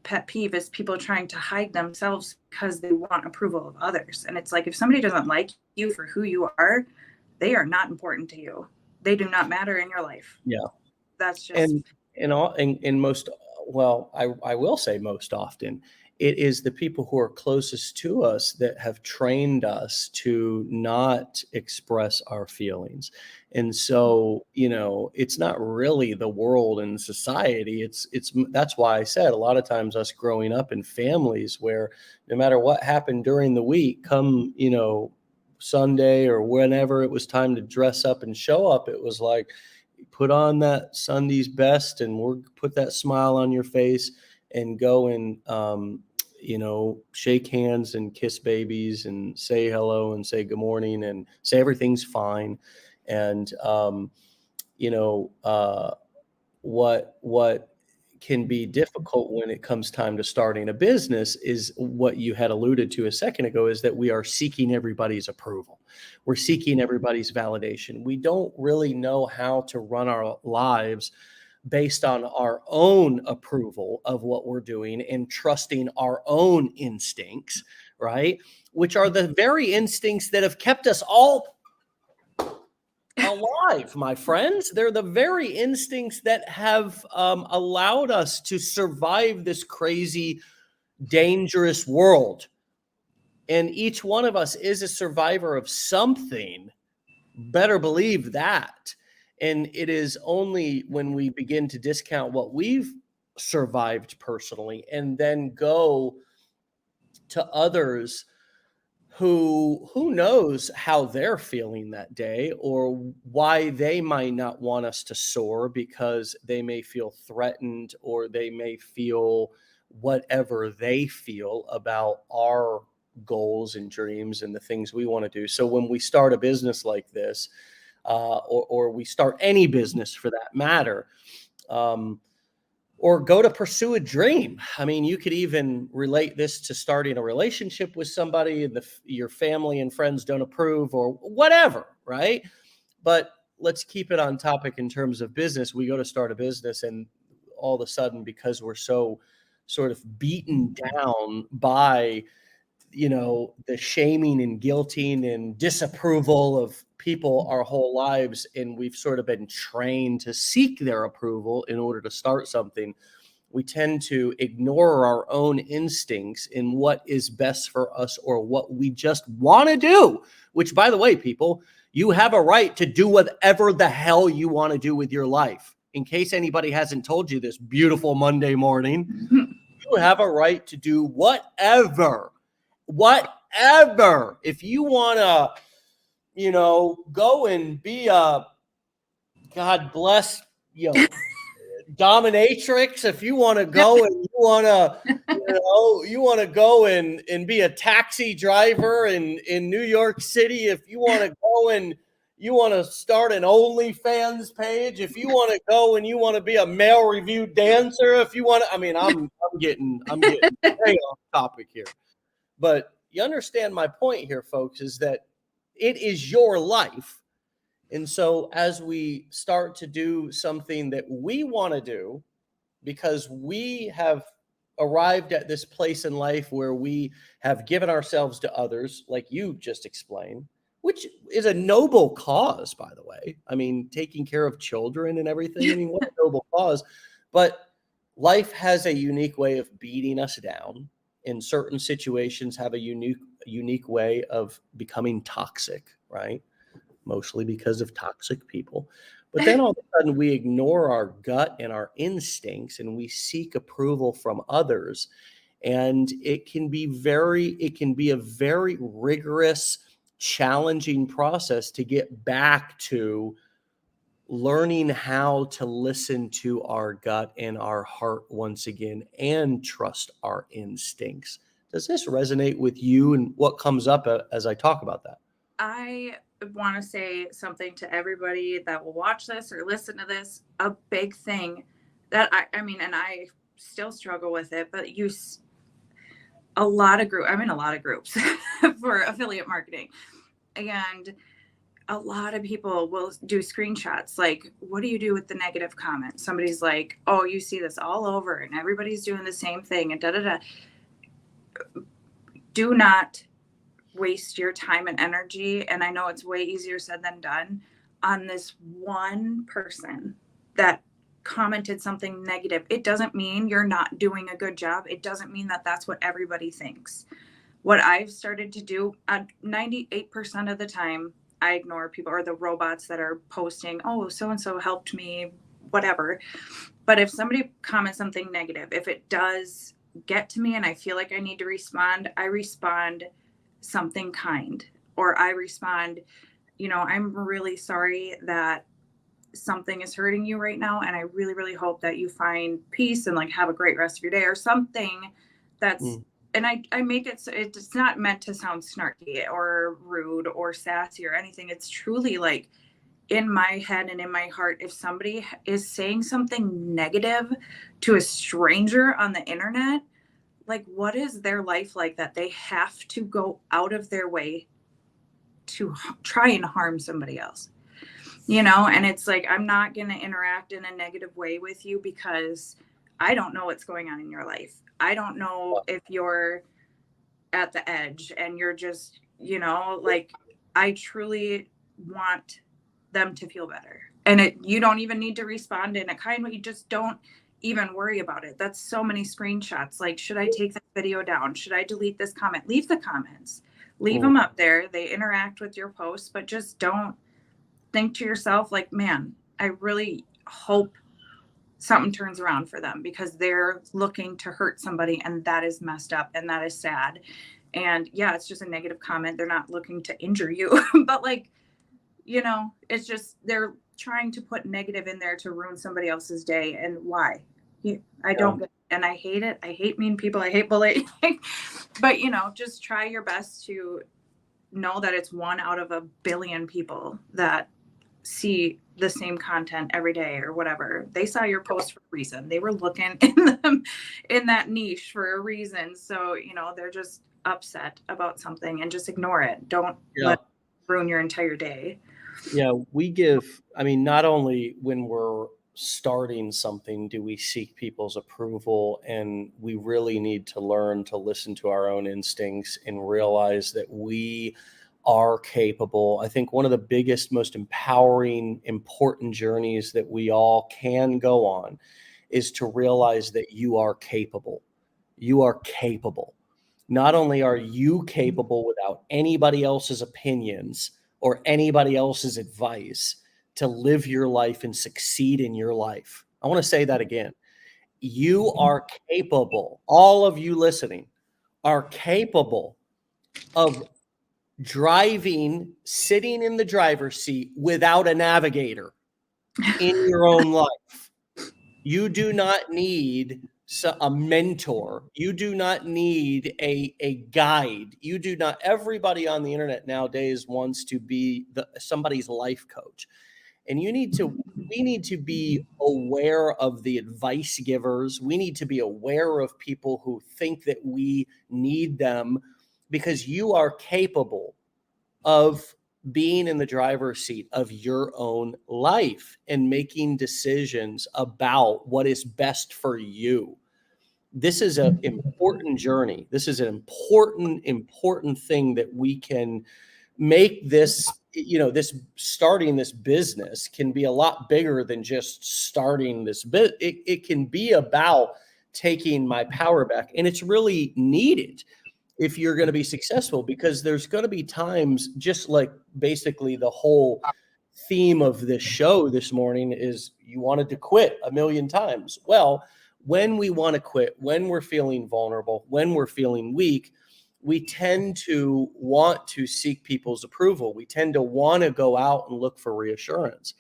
pet peeve is people trying to hide themselves because they want approval of others. And it's like, if somebody doesn't like you for who you are, they are not important to you. They do not matter in your life. Yeah. That's just. And in most, well, I will say most often, it is the people who are closest to us that have trained us to not express our feelings. And so, it's not really the world and society. That's why I said a lot of times us growing up in families where no matter what happened during the week, come, Sunday or whenever it was time to dress up and show up, it was like, put on that Sunday's best and we'll put that smile on your face and go and, shake hands and kiss babies and say hello and say good morning and say everything's fine. And, what can be difficult when it comes time to starting a business is what you had alluded to a second ago, is that we are seeking everybody's approval. We're seeking everybody's validation. We don't really know how to run our lives based on our own approval of what we're doing and trusting our own instincts, right? Which are the very instincts that have kept us all alive, my friends. They're the very instincts that have allowed us to survive this crazy, dangerous world. And each one of us is a survivor of something. Better believe that. And it is only when we begin to discount what we've survived personally and then go to others who knows how they're feeling that day or why they might not want us to soar because they may feel threatened or they may feel whatever they feel about our goals and dreams and the things we want to do. So when we start a business like this, or we start any business for that matter, or go to pursue a dream. I mean, you could even relate this to starting a relationship with somebody and your family and friends don't approve or whatever, right? But let's keep it on topic in terms of business. We go to start a business and all of a sudden, because we're so sort of beaten down by, the shaming and guilting and disapproval of people our whole lives, and we've sort of been trained to seek their approval in order to start something, we tend to ignore our own instincts in what is best for us or what we just want to do, which, by the way, people, you have a right to do whatever the hell you want to do with your life. In case anybody hasn't told you this beautiful Monday morning, you have a right to do whatever. If you want to, go and be a, God bless, dominatrix, if you want to go and you want to go and be a taxi driver in New York City, if you want to go and you want to start an OnlyFans page, if you want to go and you want to be a male review dancer, if you want to, I mean, I'm getting way off topic here. But you understand my point here, folks, is that it is your life. And so as we start to do something that we want to do, because we have arrived at this place in life where we have given ourselves to others, like you just explained, which is a noble cause, by the way. I mean, taking care of children and everything. I mean, what a noble cause. But life has a unique way of beating us down. In certain situations have a unique unique way of becoming toxic, right? Mostly because of toxic people. But then all of a sudden we ignore our gut and our instincts and we seek approval from others. And it can be a very rigorous, challenging process to get back to learning how to listen to our gut and our heart once again and trust our instincts. Does this resonate with you and what comes up as I talk about that? I want to say something to everybody that will watch this or listen to this. A big thing that I mean, and I still struggle with it, but I'm in a lot of groups for affiliate marketing. And a lot of people will do screenshots. Like, what do you do with the negative comment? Somebody's like, oh, you see this all over and everybody's doing the same thing and da da da. Do not waste your time and energy. And I know it's way easier said than done on this one person that commented something negative. It doesn't mean you're not doing a good job. It doesn't mean that that's what everybody thinks. What I've started to do 98% of the time, I ignore people or the robots that are posting, oh, so-and-so helped me, whatever. But if somebody comments something negative, if it does get to me and I feel like I need to respond, I respond something kind, or I respond, I'm really sorry that something is hurting you right now. And I really, really hope that you find peace and like have a great rest of your day or something that's, and I make it so it's not meant to sound snarky or rude or sassy or anything. It's truly like in my head and in my heart, if somebody is saying something negative to a stranger on the internet, like what is their life like that they have to go out of their way to try and harm somebody else? And it's like, I'm not going to interact in a negative way with you because I don't know what's going on in your life. I don't know if you're at the edge and you're just, like, I truly want them to feel better. And you don't even need to respond in a kind way. You just don't even worry about it. That's so many screenshots. Like, should I take this video down? Should I delete this comment? Leave the comments. Leave them up there. They interact with your posts, but just don't think to yourself, like, man, I really hope something turns around for them because they're looking to hurt somebody and that is messed up and that is sad. And yeah, it's just a negative comment. They're not looking to injure you, but like, it's just, they're trying to put negative in there to ruin somebody else's day. And why? I don't get it. And I hate it. I hate mean people. I hate bullying, but just try your best to know that it's 1 out of a billion people that see the same content every day or whatever. They saw your post for a reason. They were looking in that niche for a reason. So, they're just upset about something and just ignore it. Don't let it ruin your entire day. Yeah, not only when we're starting something do we seek people's approval, and we really need to learn to listen to our own instincts and realize that we are capable. I think one of the biggest, most empowering, important journeys that we all can go on is to realize that you are capable. You are capable. Not only are you capable without anybody else's opinions or anybody else's advice to live your life and succeed in your life. I want to say that again. You are capable. All of you listening are capable of driving, sitting in the driver's seat without a navigator in your own life. You do not need a mentor. You do not need a guide. You do not. Everybody on the internet nowadays wants to be somebody's life coach. And we need to be aware of the advice givers. We need to be aware of people who think that we need them, because you are capable of being in the driver's seat of your own life and making decisions about what is best for you. This is an important journey. This is an important thing that we can make this, starting this business can be a lot bigger than just starting this bit. It can be about taking my power back, and it's really needed. if you're going to be successful, because there's going to be times, just like basically the whole theme of this show this morning is you wanted to quit a million times. Well, when we want to quit, when we're feeling vulnerable, when we're feeling weak, we tend to want to seek people's approval. We tend to want to go out and look for reassurance.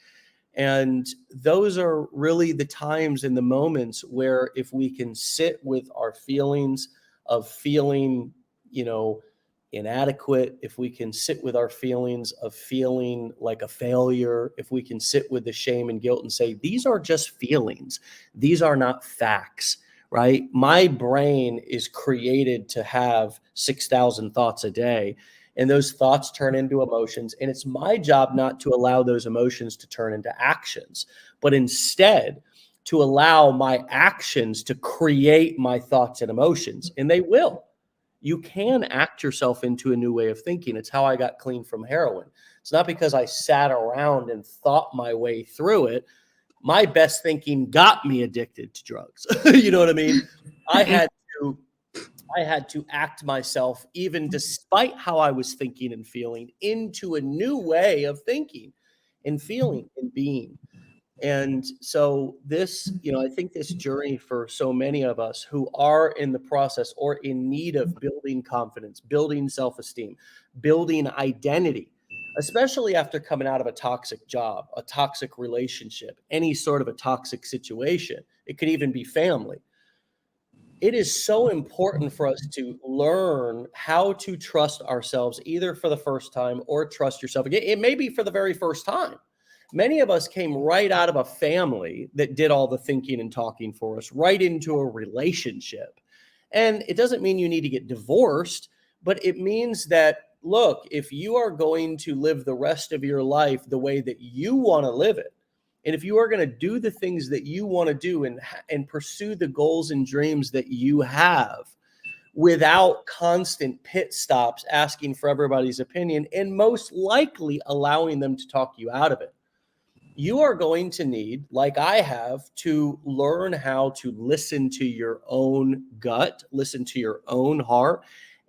And those are really the times and the moments where if we can sit with our feelings of feeling, inadequate, if we can sit with our feelings of feeling like a failure, if we can sit with the shame and guilt and say, these are just feelings, these are not facts, right? My brain is created to have 6,000 thoughts a day. And those thoughts turn into emotions. And it's my job not to allow those emotions to turn into actions, but instead to allow my actions to create my thoughts and emotions. And they will. You can act yourself into a new way of thinking. It's how I got clean from heroin. It's not because I sat around and thought my way through it. My best thinking got me addicted to drugs. You know what I mean? I had to act myself, even despite how I was thinking and feeling, into a new way of thinking and feeling and being. And so this, I think this journey for so many of us who are in the process or in need of building confidence, building self-esteem, building identity, especially after coming out of a toxic job, a toxic relationship, any sort of a toxic situation, it could even be family. It is so important for us to learn how to trust ourselves, either for the first time or trust yourself again. It may be for the very first time. Many of us came right out of a family that did all the thinking and talking for us, right into a relationship. And it doesn't mean you need to get divorced, but it means that, look, if you are going to live the rest of your life the way that you want to live it, and if you are going to do the things that you want to do and pursue the goals and dreams that you have without constant pit stops, asking for everybody's opinion, and most likely allowing them to talk you out of it, you are going to need, like I have, to learn how to listen to your own gut, listen to your own heart,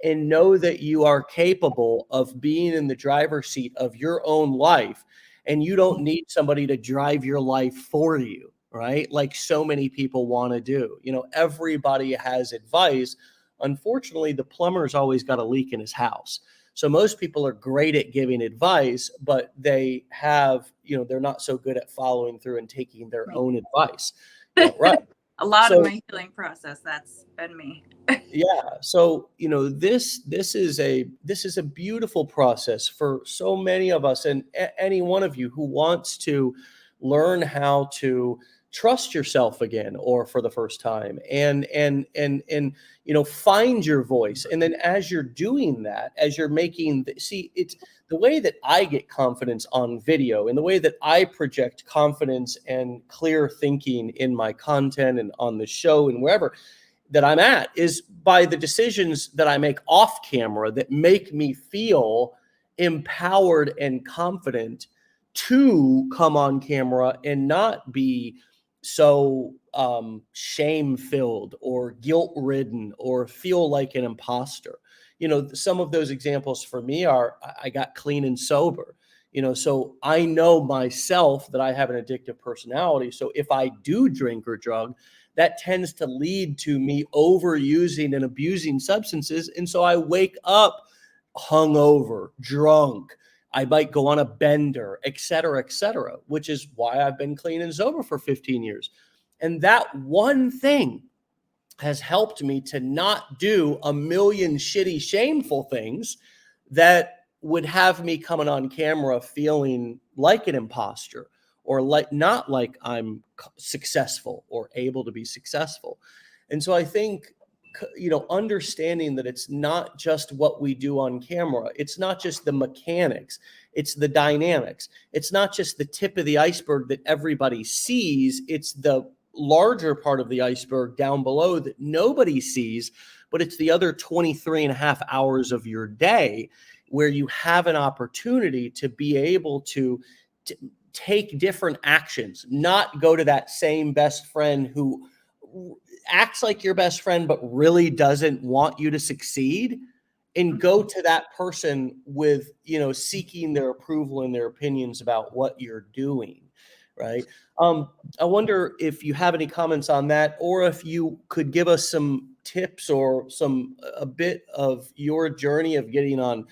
and know that you are capable of being in the driver's seat of your own life. And you don't need somebody to drive your life for you, right? Like so many people want to do. Everybody has advice. Unfortunately, the plumber's always got a leak in his house. So most people are great at giving advice, but they have, they're not so good at following through and taking their own advice. Right. A lot of my healing process, that's been me. Yeah. So, this is a beautiful process for so many of us, and any one of you who wants to learn how to trust yourself again, or for the first time, and find your voice. And then as you're doing that, as you're making it's the way that I get confidence on video, and the way that I project confidence and clear thinking in my content and on the show and wherever that I'm at, is by the decisions that I make off camera that make me feel empowered and confident to come on camera and not be so shame-filled or guilt-ridden or feel like an imposter. Some of those examples for me are, I got clean and sober. So I know myself that I have an addictive personality. So if I do drink or drug, that tends to lead to me overusing and abusing substances. And so I wake up hungover, drunk. I might go on a bender, et cetera, which is why I've been clean and sober for 15 years. And that one thing has helped me to not do a million shitty, shameful things that would have me coming on camera feeling like an imposter, or not like I'm successful or able to be successful. And so I think, understanding that it's not just what we do on camera. It's not just the mechanics. It's the dynamics. It's not just the tip of the iceberg that everybody sees. It's the larger part of the iceberg down below that nobody sees, but it's the other 23 and a half hours of your day where you have an opportunity to be able to take different actions, not go to that same best friend who acts like your best friend, but really doesn't want you to succeed. and go to that person with, seeking their approval and their opinions about what you're doing, right? I wonder if you have any comments on that, or if you could give us some tips or a bit of your journey of getting on,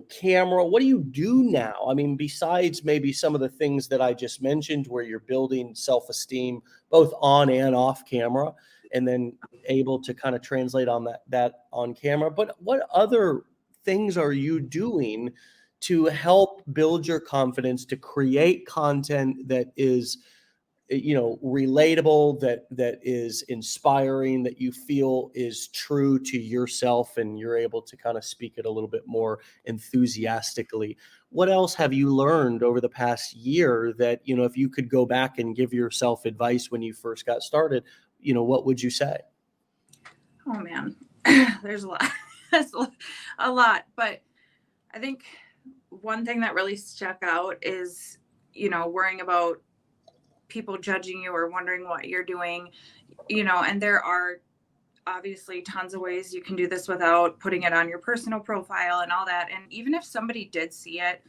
camera. What do you do now? I mean, besides maybe some of the things that I just mentioned, where you're building self-esteem both on and off camera, and then able to kind of translate on that on camera. But what other things are you doing to help build your confidence, to create content that is, relatable, that is inspiring, that you feel is true to yourself, and you're able to kind of speak it a little bit more enthusiastically? What else have you learned over the past year that, if you could go back and give yourself advice when you first got started, what would you say? Oh man, there's a lot. That's a lot. But I think one thing that really stuck out is, worrying about people judging you or wondering what you're doing, and there are obviously tons of ways you can do this without putting it on your personal profile and all that. And even if somebody did see it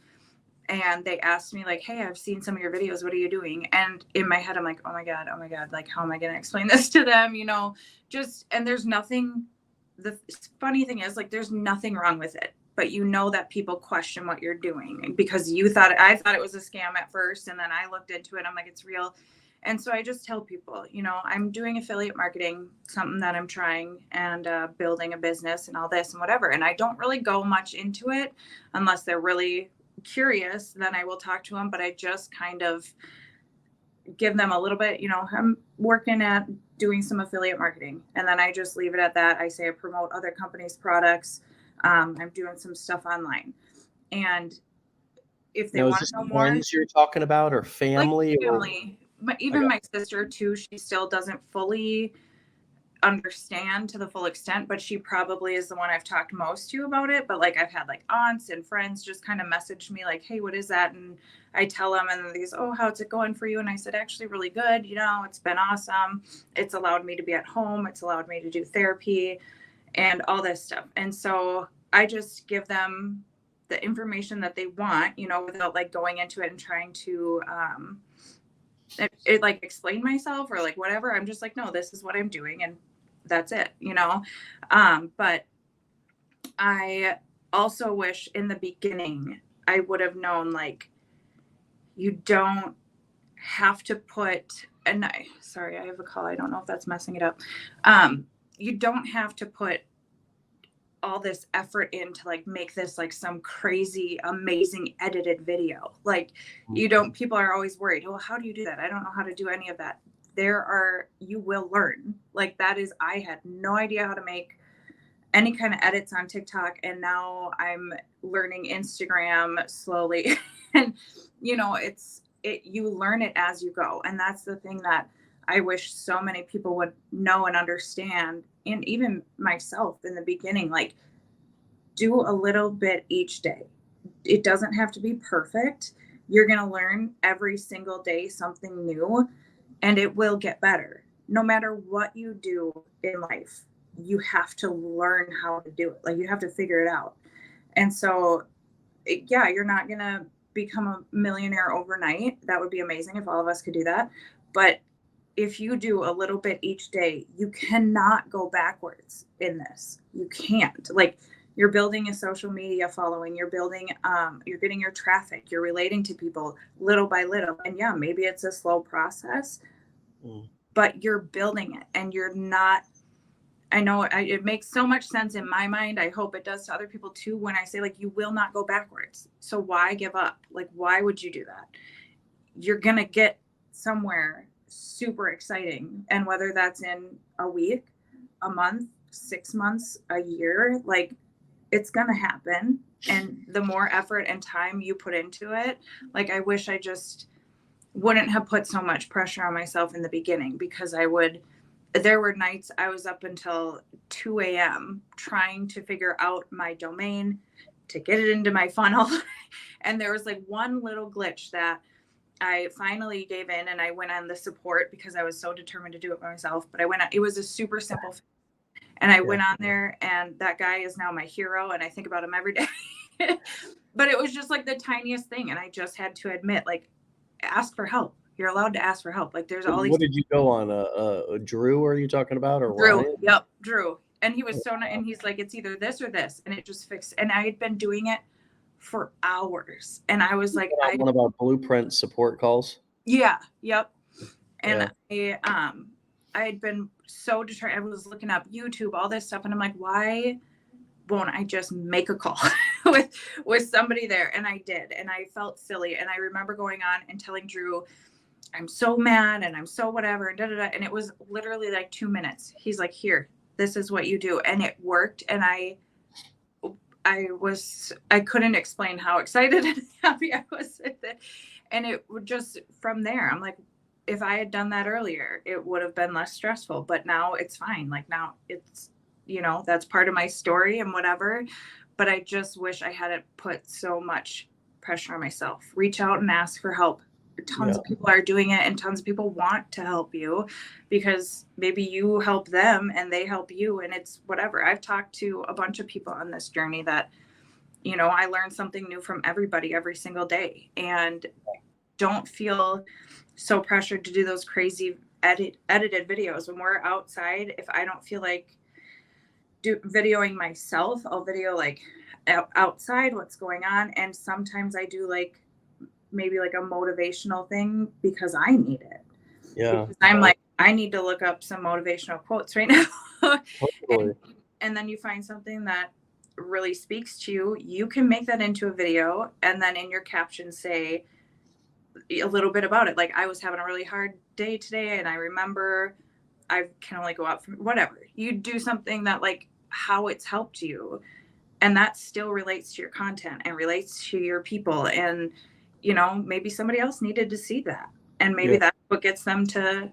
and they asked me like, hey, I've seen some of your videos, what are you doing? And in my head, I'm like, oh my God, like, how am I going to explain this to them? And there's nothing, the funny thing is, like, there's nothing wrong with it, but that people question what you're doing because I thought it was a scam at first. And then I looked into it. I'm like, it's real. And so I just tell people, I'm doing affiliate marketing, something that I'm trying, and building a business and all this and whatever. And I don't really go much into it unless they're really curious, then I will talk to them, but I just kind of give them a little bit, I'm working at doing some affiliate marketing, and then I just leave it at that. I say I promote other companies' products. I'm doing some stuff online, and if they Now, is want this to know more, friends you're talking about, or like family, or family, but even okay. my sister too, she still doesn't fully understand to the full extent, but she probably is the one I've talked most to about it. But like, I've had like aunts and friends just kind of message me like, hey, what is that? And I tell them, and these, oh, how's it going for you? And I said, actually really good. It's been awesome. It's allowed me to be at home. It's allowed me to do therapy and all this stuff. And so I just give them the information that they want, without like going into it and trying to like explain myself or like whatever. I'm just like, no, this is what I'm doing, and that's it, but I also wish in the beginning I would have known, like, you don't have to put, and sorry, I have a call. I don't know if that's messing it up. You don't have to put all this effort in to like make this like some crazy amazing edited video. Like, people are always worried, well, how do you do that? I don't know how to do any of that. You will learn. Like, I had no idea how to make any kind of edits on TikTok, and now I'm learning Instagram slowly. And you learn it as you go. And that's the thing that I wish so many people would know and understand. And even myself in the beginning, like, do a little bit each day. It doesn't have to be perfect. You're going to learn every single day something new, and it will get better. No matter what you do in life, you have to learn how to do it. Like, you have to figure it out. And so, you're not going to become a millionaire overnight. That would be amazing if all of us could do that. But if you do a little bit each day, you cannot go backwards in this. You can't. Like, you're building a social media following, you're building, you're getting your traffic, you're relating to people little by little. And yeah, maybe it's a slow process, but you're building it, and you're not, it makes so much sense in my mind. I hope it does to other people too, when I say, like, you will not go backwards. So why give up? Like, why would you do that? You're going to get somewhere super exciting. And whether that's in a week, a month, 6 months, a year, like, it's going to happen. And the more effort and time you put into it, like, I wish I just wouldn't have put so much pressure on myself in the beginning, because there were nights I was up until 2 a.m. trying to figure out my domain to get it into my funnel. And there was like one little glitch that I finally gave in, and I went on the support because I was so determined to do it by myself. But it was a super simple, And I went on there, and that guy is now my hero, and I think about him every day. But it was just like the tiniest thing. And I just had to admit, like, ask for help. You're allowed to ask for help. Like, there's all these. What did you go on? Drew, are you talking about, or Drew? Ryan? Yep, Drew. And he was so nice. And he's like, it's either this or this, and it just fixed. And I had been doing it for hours, and I was like, One of our blueprint support calls. Yeah. Yep. And I had been so determined. I was looking up YouTube, all this stuff, and I'm like, why won't I just make a call with somebody there? And I did, and I felt silly. And I remember going on and telling Drew, I'm so mad and I'm so whatever, and and it was literally like 2 minutes. He's like, here, this is what you do. And it worked. And I couldn't explain how excited and happy I was with it. And it would just, from there, I'm like, if I had done that earlier, it would have been less stressful. But now it's fine. Like, now it's, that's part of my story and whatever. But I just wish I hadn't put so much pressure on myself. Reach out and ask for help. Tons of people are doing it, and tons of people want to help you, because maybe you help them and they help you, and it's whatever. I've talked to a bunch of people on this journey that, I learned something new from everybody every single day. And don't feel so pressured to do those crazy edited videos. When we're outside, if I don't feel like videoing myself, I'll video like outside what's going on. And sometimes I do like maybe like a motivational thing because I need it. Yeah. Because I'm like, I need to look up some motivational quotes right now. and then you find something that really speaks to you. You can make that into a video, and then in your caption say a little bit about it. Like, I was having a really hard day today, and I remember I can only go out from whatever. You do something that, like, how it's helped you, and that still relates to your content and relates to your people. And maybe somebody else needed to see that, and maybe that's what gets them to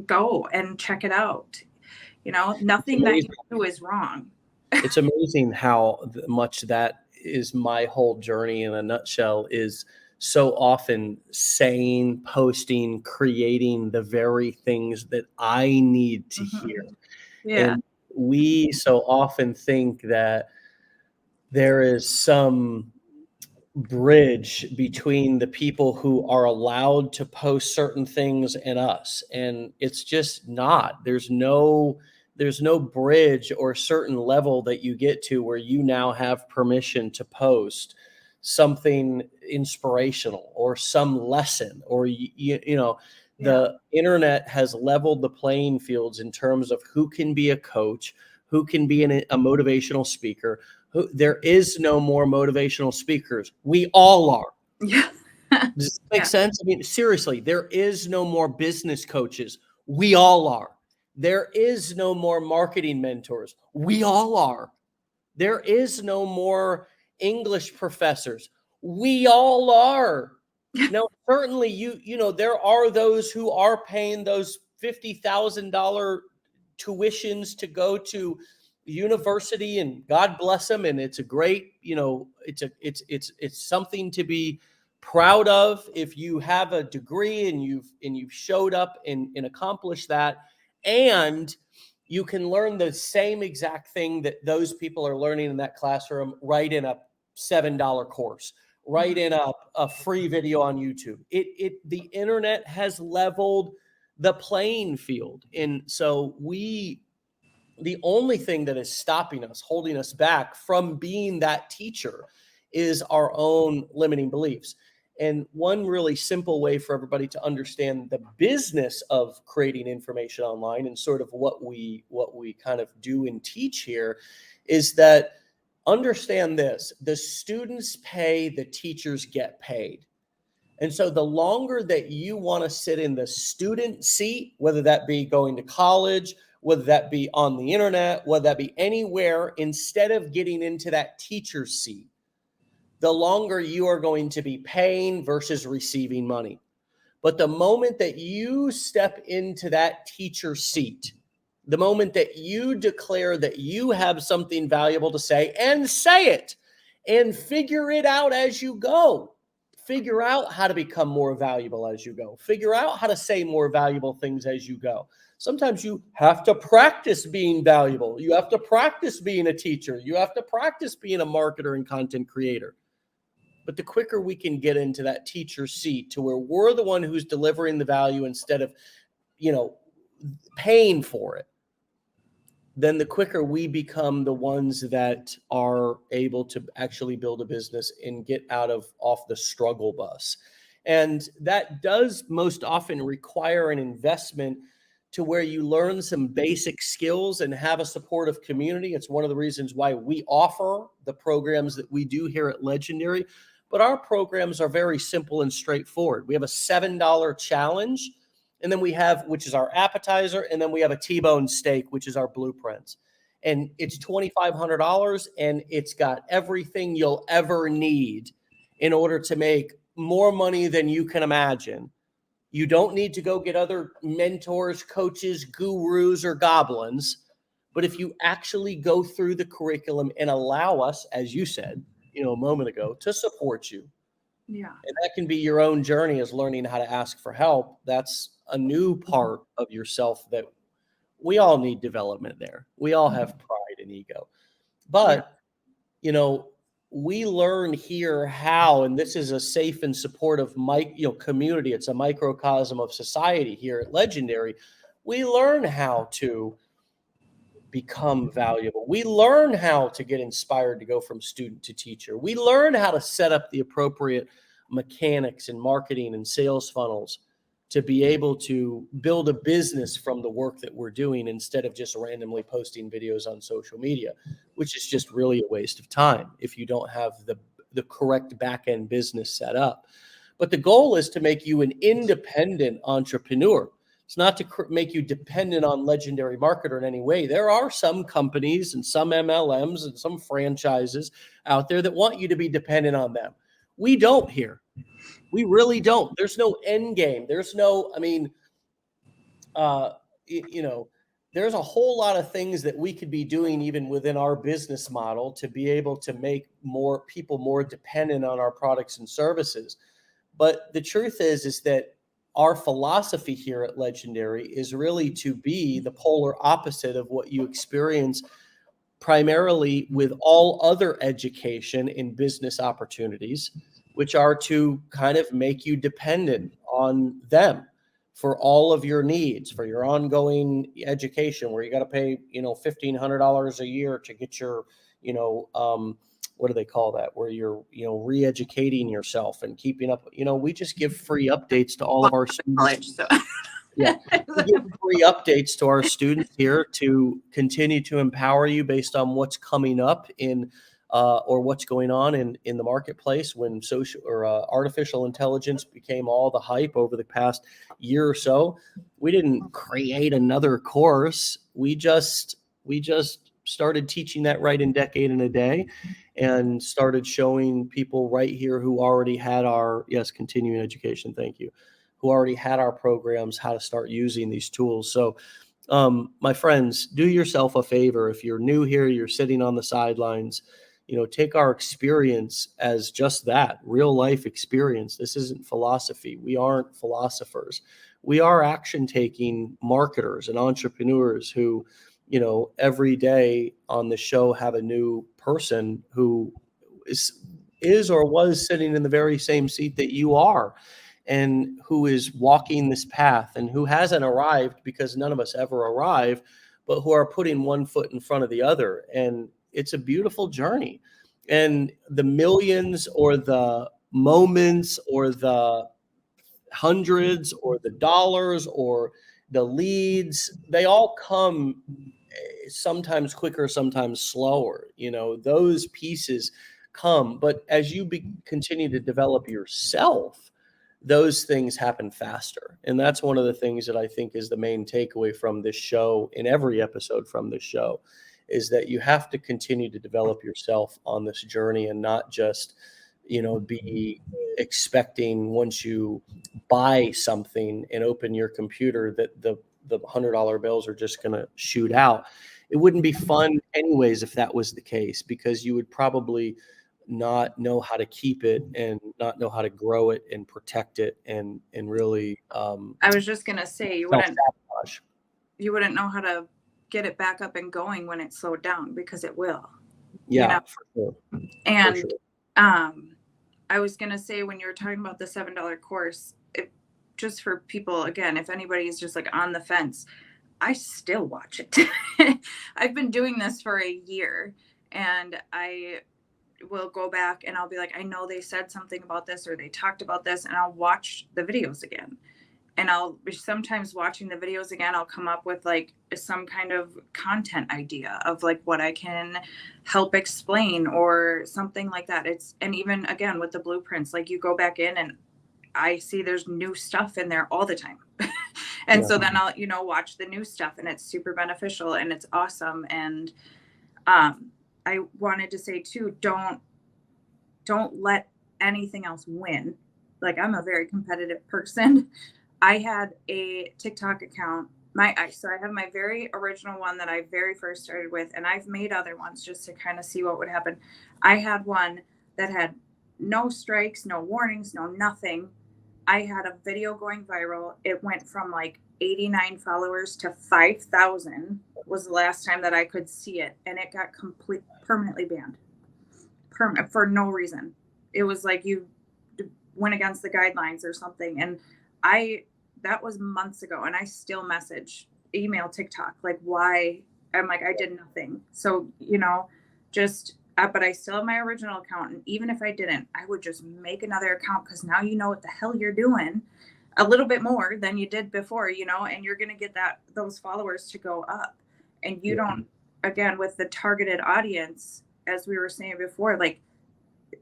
go and check it out. Nothing that you do is wrong. It's amazing how much that is my whole journey in a nutshell, is so often saying, posting, creating the very things that I need to hear. Yeah. And we so often think that there is some bridge between the people who are allowed to post certain things and us. And it's just not. There's no bridge or certain level that you get to where you now have permission to post something inspirational or some lesson, or the internet has leveled the playing fields in terms of who can be a coach, who can be a motivational speaker. There is no more motivational speakers. We all are. Yeah. Does this make sense? I mean, seriously, there is no more business coaches. We all are. There is no more marketing mentors. We all are. There is no more English professors. We all are. Now, certainly, there are those who are paying those $50,000 tuitions to go to university, and God bless them. And it's a great, it's something to be proud of if you have a degree and you've showed up and accomplished that. And you can learn the same exact thing that those people are learning in that classroom right in a $7 course, right in a free video on YouTube. The internet has leveled the playing field. And so the only thing that is stopping us, holding us back from being that teacher, is our own limiting beliefs. And one really simple way for everybody to understand the business of creating information online, and sort of what we kind of do and teach here, is that understand this: the students pay, the teachers get paid. And so the longer that you want to sit in the student seat, whether that be going to college, whether that be on the internet, whether that be anywhere, instead of getting into that teacher seat, the longer you are going to be paying versus receiving money. But the moment that you step into that teacher seat, the moment that you declare that you have something valuable to say, and say it, and figure it out as you go. Figure out how to become more valuable as you go. Figure out how to say more valuable things as you go. Sometimes you have to practice being valuable. You have to practice being a teacher. You have to practice being a marketer and content creator. But the quicker we can get into that teacher seat to where we're the one who's delivering the value instead of, paying for it, then the quicker we become the ones that are able to actually build a business and get off the struggle bus. And that does most often require an investment to where you learn some basic skills and have a supportive community. It's one of the reasons why we offer the programs that we do here at Legendary. But our programs are very simple and straightforward. We have a $7 challenge, and then we have, which is our appetizer, and then we have a T-bone steak, which is our blueprints. And it's $2,500, and it's got everything you'll ever need in order to make more money than you can imagine. You don't need to go get other mentors, coaches, gurus, or goblins. But if you actually go through the curriculum and allow us, as you said, a moment ago, to support you. Yeah. And that can be your own journey as learning how to ask for help. That's a new part of yourself that we all need development there. We all have pride and ego. But, we learn here how, and this is a safe and supportive community. It's a microcosm of society here at Legendary. We learn how to become valuable. We learn how to get inspired to go from student to teacher. We learn how to set up the appropriate mechanics and marketing and sales funnels to be able to build a business from the work that we're doing instead of just randomly posting videos on social media, which is just really a waste of time if you don't have the correct back-end business set up. But the goal is to make you an independent entrepreneur. It's not to make you dependent on Legendary Marketer in any way. There are some companies and some MLMs and some franchises out there that want you to be dependent on them. We don't here. We really don't. There's no end game. There's no, there's a whole lot of things that we could be doing even within our business model to be able to make more people more dependent on our products and services. But the truth is that our philosophy here at Legendary is really to be the polar opposite of what you experience primarily with all other education and business opportunities, which are to kind of make you dependent on them for all of your needs, for your ongoing education, where you got to pay, $1,500 a year to get your, what do they call that? Where you're, re-educating yourself and keeping up. We just give free updates to all of our students. Yeah, we give free updates to our students here to continue to empower you based on what's coming up in or what's going on in the marketplace when social or artificial intelligence became all the hype over the past year or so. We didn't create another course. We just started teaching that right in Decade in a Day and started showing people right here who already had our, continuing education. Thank you. Who already had our programs, how to start using these tools. So my friends, do yourself a favor. If you're new here, you're sitting on the sidelines, take our experience as just that, real life experience. This isn't philosophy. We aren't philosophers. We are action-taking marketers and entrepreneurs who, every day on the show have a new person who is or was sitting in the very same seat that you are, and who is walking this path and who hasn't arrived, because none of us ever arrive, but who are putting one foot in front of the other. And it's a beautiful journey. And the millions or the moments or the hundreds or the dollars or the leads, they all come sometimes quicker, sometimes slower. Those pieces come. But as you continue to develop yourself, those things happen faster. And that's one of the things that I think is the main takeaway from this show, in every episode from this show, is that you have to continue to develop yourself on this journey and not just, be expecting once you buy something and open your computer that the $100 bills are just going to shoot out. It wouldn't be fun anyways if that was the case, because you would probably not know how to keep it and not know how to grow it and protect it and really I was just gonna say self-sabotage. you wouldn't know how to get it back up and going when it slowed down, because it will. Yeah, for sure. And sure. I was gonna say, when you were talking about the $7 course, just for people, again, if anybody is just like on the fence, I still watch it. I've been doing this for a year, and I will go back and I'll be like, I know they said something about this or they talked about this, and I'll watch the videos again. And I'll be sometimes watching the videos again, I'll come up with like some kind of content idea of like what I can help explain or something like that. And even again with the blueprints, like you go back in and I see there's new stuff in there all the time. And so then I'll, watch the new stuff, and it's super beneficial and it's awesome. And I wanted to say too, don't let anything else win. Like, I'm a very competitive person. I had a TikTok account. So I have my very original one that I very first started with, and I've made other ones just to kind of see what would happen. I had one that had no strikes, no warnings, no nothing. I had a video going viral. It went from like 89 followers to 5,000 was the last time that I could see it. And it got permanently banned for no reason. It was like you went against the guidelines or something. And that was months ago, and I still email TikTok, like, why? I'm like, I did nothing. So, but I still have my original account. And even if I didn't, I would just make another account, because now you know what the hell you're doing a little bit more than you did before, and you're going to get those followers to go up. And you don't, again, with the targeted audience, as we were saying before, like,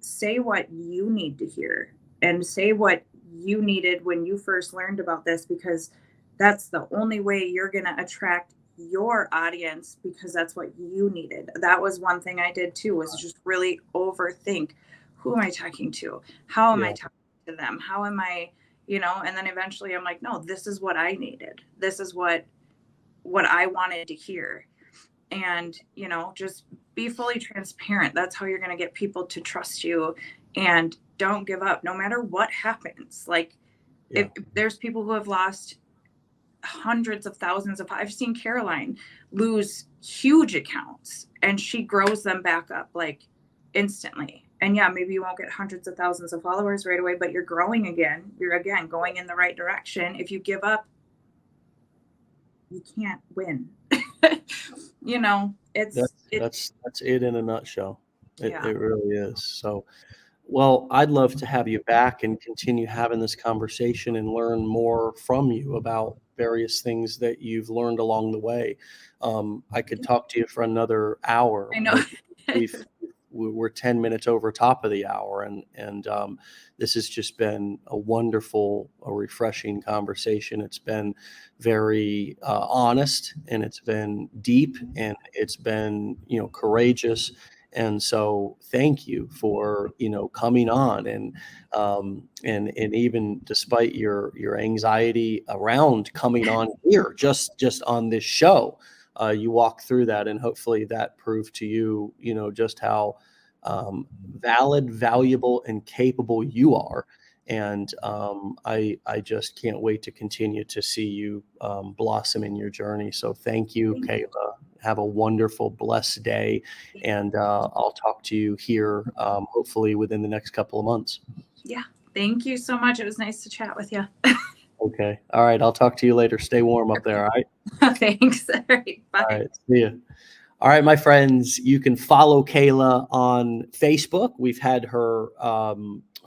say what you need to hear and say what you needed when you first learned about this, because that's the only way you're going to attract your audience, because that's what you needed. That was one thing I did too, was just really overthink, who am I talking to? How am I talking to them? How am I, and then eventually I'm like, no, this is what I needed. This is what I wanted to hear. And, just be fully transparent. That's how you're going to get people to trust you, and don't give up no matter what happens. Like, if there's people who have lost hundreds of thousands I've seen Caroline lose huge accounts, and she grows them back up like instantly. And maybe you won't get hundreds of thousands of followers right away, but you're growing again. You're again going in the right direction. If you give up, you can't win. That's it in a nutshell. It really is. So, well, I'd love to have you back and continue having this conversation and learn more from you about various things that you've learned along the way. I could talk to you for another hour. I know. We're 10 minutes over top of the hour, and this has just been a wonderful, refreshing conversation. It's been very honest, and it's been deep, and it's been courageous. And so thank you for coming on, and even despite your anxiety around coming on here, just on this show. You walk through that, and hopefully that proved to you, just how valid, valuable, and capable you are. And I just can't wait to continue to see you blossom in your journey. So thank you, Cayla. Have a wonderful, blessed day. And I'll talk to you here hopefully within the next couple of months. Yeah. Thank you so much. It was nice to chat with you. Okay. All right. I'll talk to you later. Stay warm up there. All right. Thanks. All right. Bye. All right. See you. All right, my friends, you can follow Cayla on Facebook. We've had her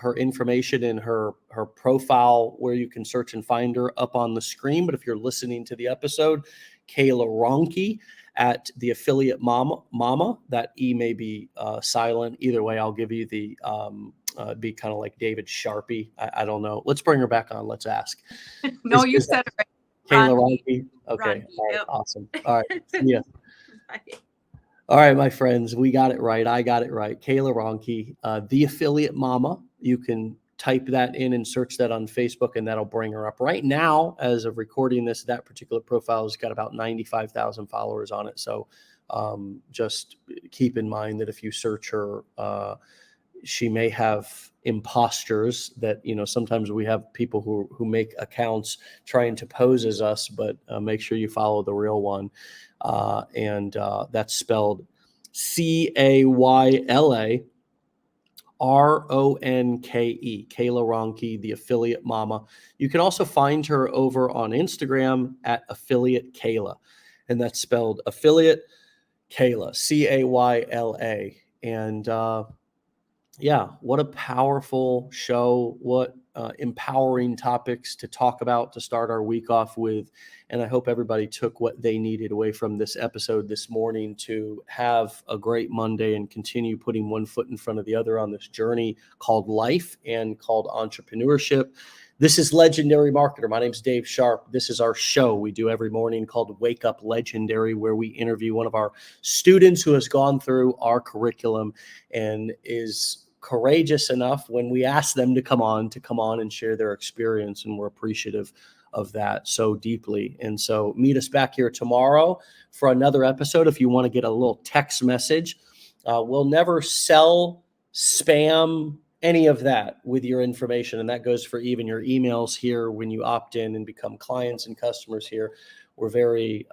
her information in her profile where you can search and find her up on the screen. But if you're listening to the episode, Cayla Ronke at the affiliate Mama. That E may be silent. Either way, I'll give you the be kind of like David Sharpe. I don't know. Let's bring her back on. Let's ask. No, you said it right. Cayla Ronke. Okay. Ronke, All right. yep. Awesome. All right. See ya. Bye. All right, my friends, we got it right. I got it right. Cayla Ronke, the affiliate Mama. You can type that in and search that on Facebook, and that'll bring her up. Right now, as of recording this, that particular profile has got about 95,000 followers on it. So just keep in mind that if you search her, she may have imposters that, sometimes we have people who make accounts trying to pose as us, but make sure you follow the real one. And that's spelled Cayla Ronke, Cayla Ronke, the affiliate mama. You can also find her over on Instagram at affiliate Cayla, and that's spelled affiliate Cayla, Cayla. And yeah, what a powerful show. What empowering topics to talk about to start our week off with. And I hope everybody took what they needed away from this episode this morning to have a great Monday and continue putting one foot in front of the other on this journey called life and called entrepreneurship. This is Legendary Marketer. My name's Dave Sharpe. This is our show we do every morning called Wake Up Legendary, where we interview one of our students who has gone through our curriculum and is courageous enough when we ask them to come on and share their experience. And we're appreciative of that so deeply. And so meet us back here tomorrow for another episode. If you want to get a little text message, we'll never sell, spam, any of that with your information. And that goes for even your emails here when you opt in and become clients and customers here. We're very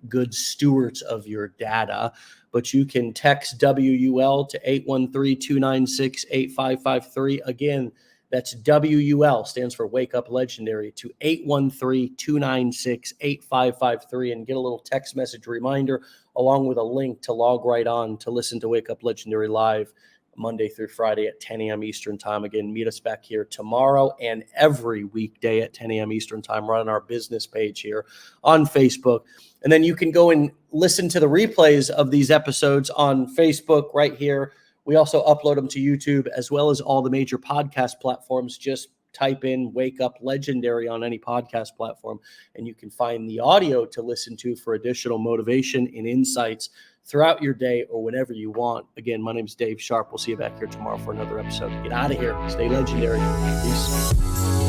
good stewards of your data, but you can text WUL to 813-296-8553. Again, that's WUL, stands for Wake Up Legendary, to 813-296-8553, and get a little text message reminder along with a link to log right on to listen to Wake Up Legendary live Monday through Friday at 10 a.m. Eastern time. Again, meet us back here tomorrow and every weekday at 10 a.m. Eastern time. Run our business page here on Facebook. And then you can go and listen to the replays of these episodes on Facebook right here. We also upload them to YouTube as well as all the major podcast platforms. Just type in Wake Up Legendary on any podcast platform, and you can find the audio to listen to for additional motivation and insights throughout your day or whenever you want. Again, my name is Dave Sharpe. We'll see you back here tomorrow for another episode. Get out of here. Stay legendary. Peace.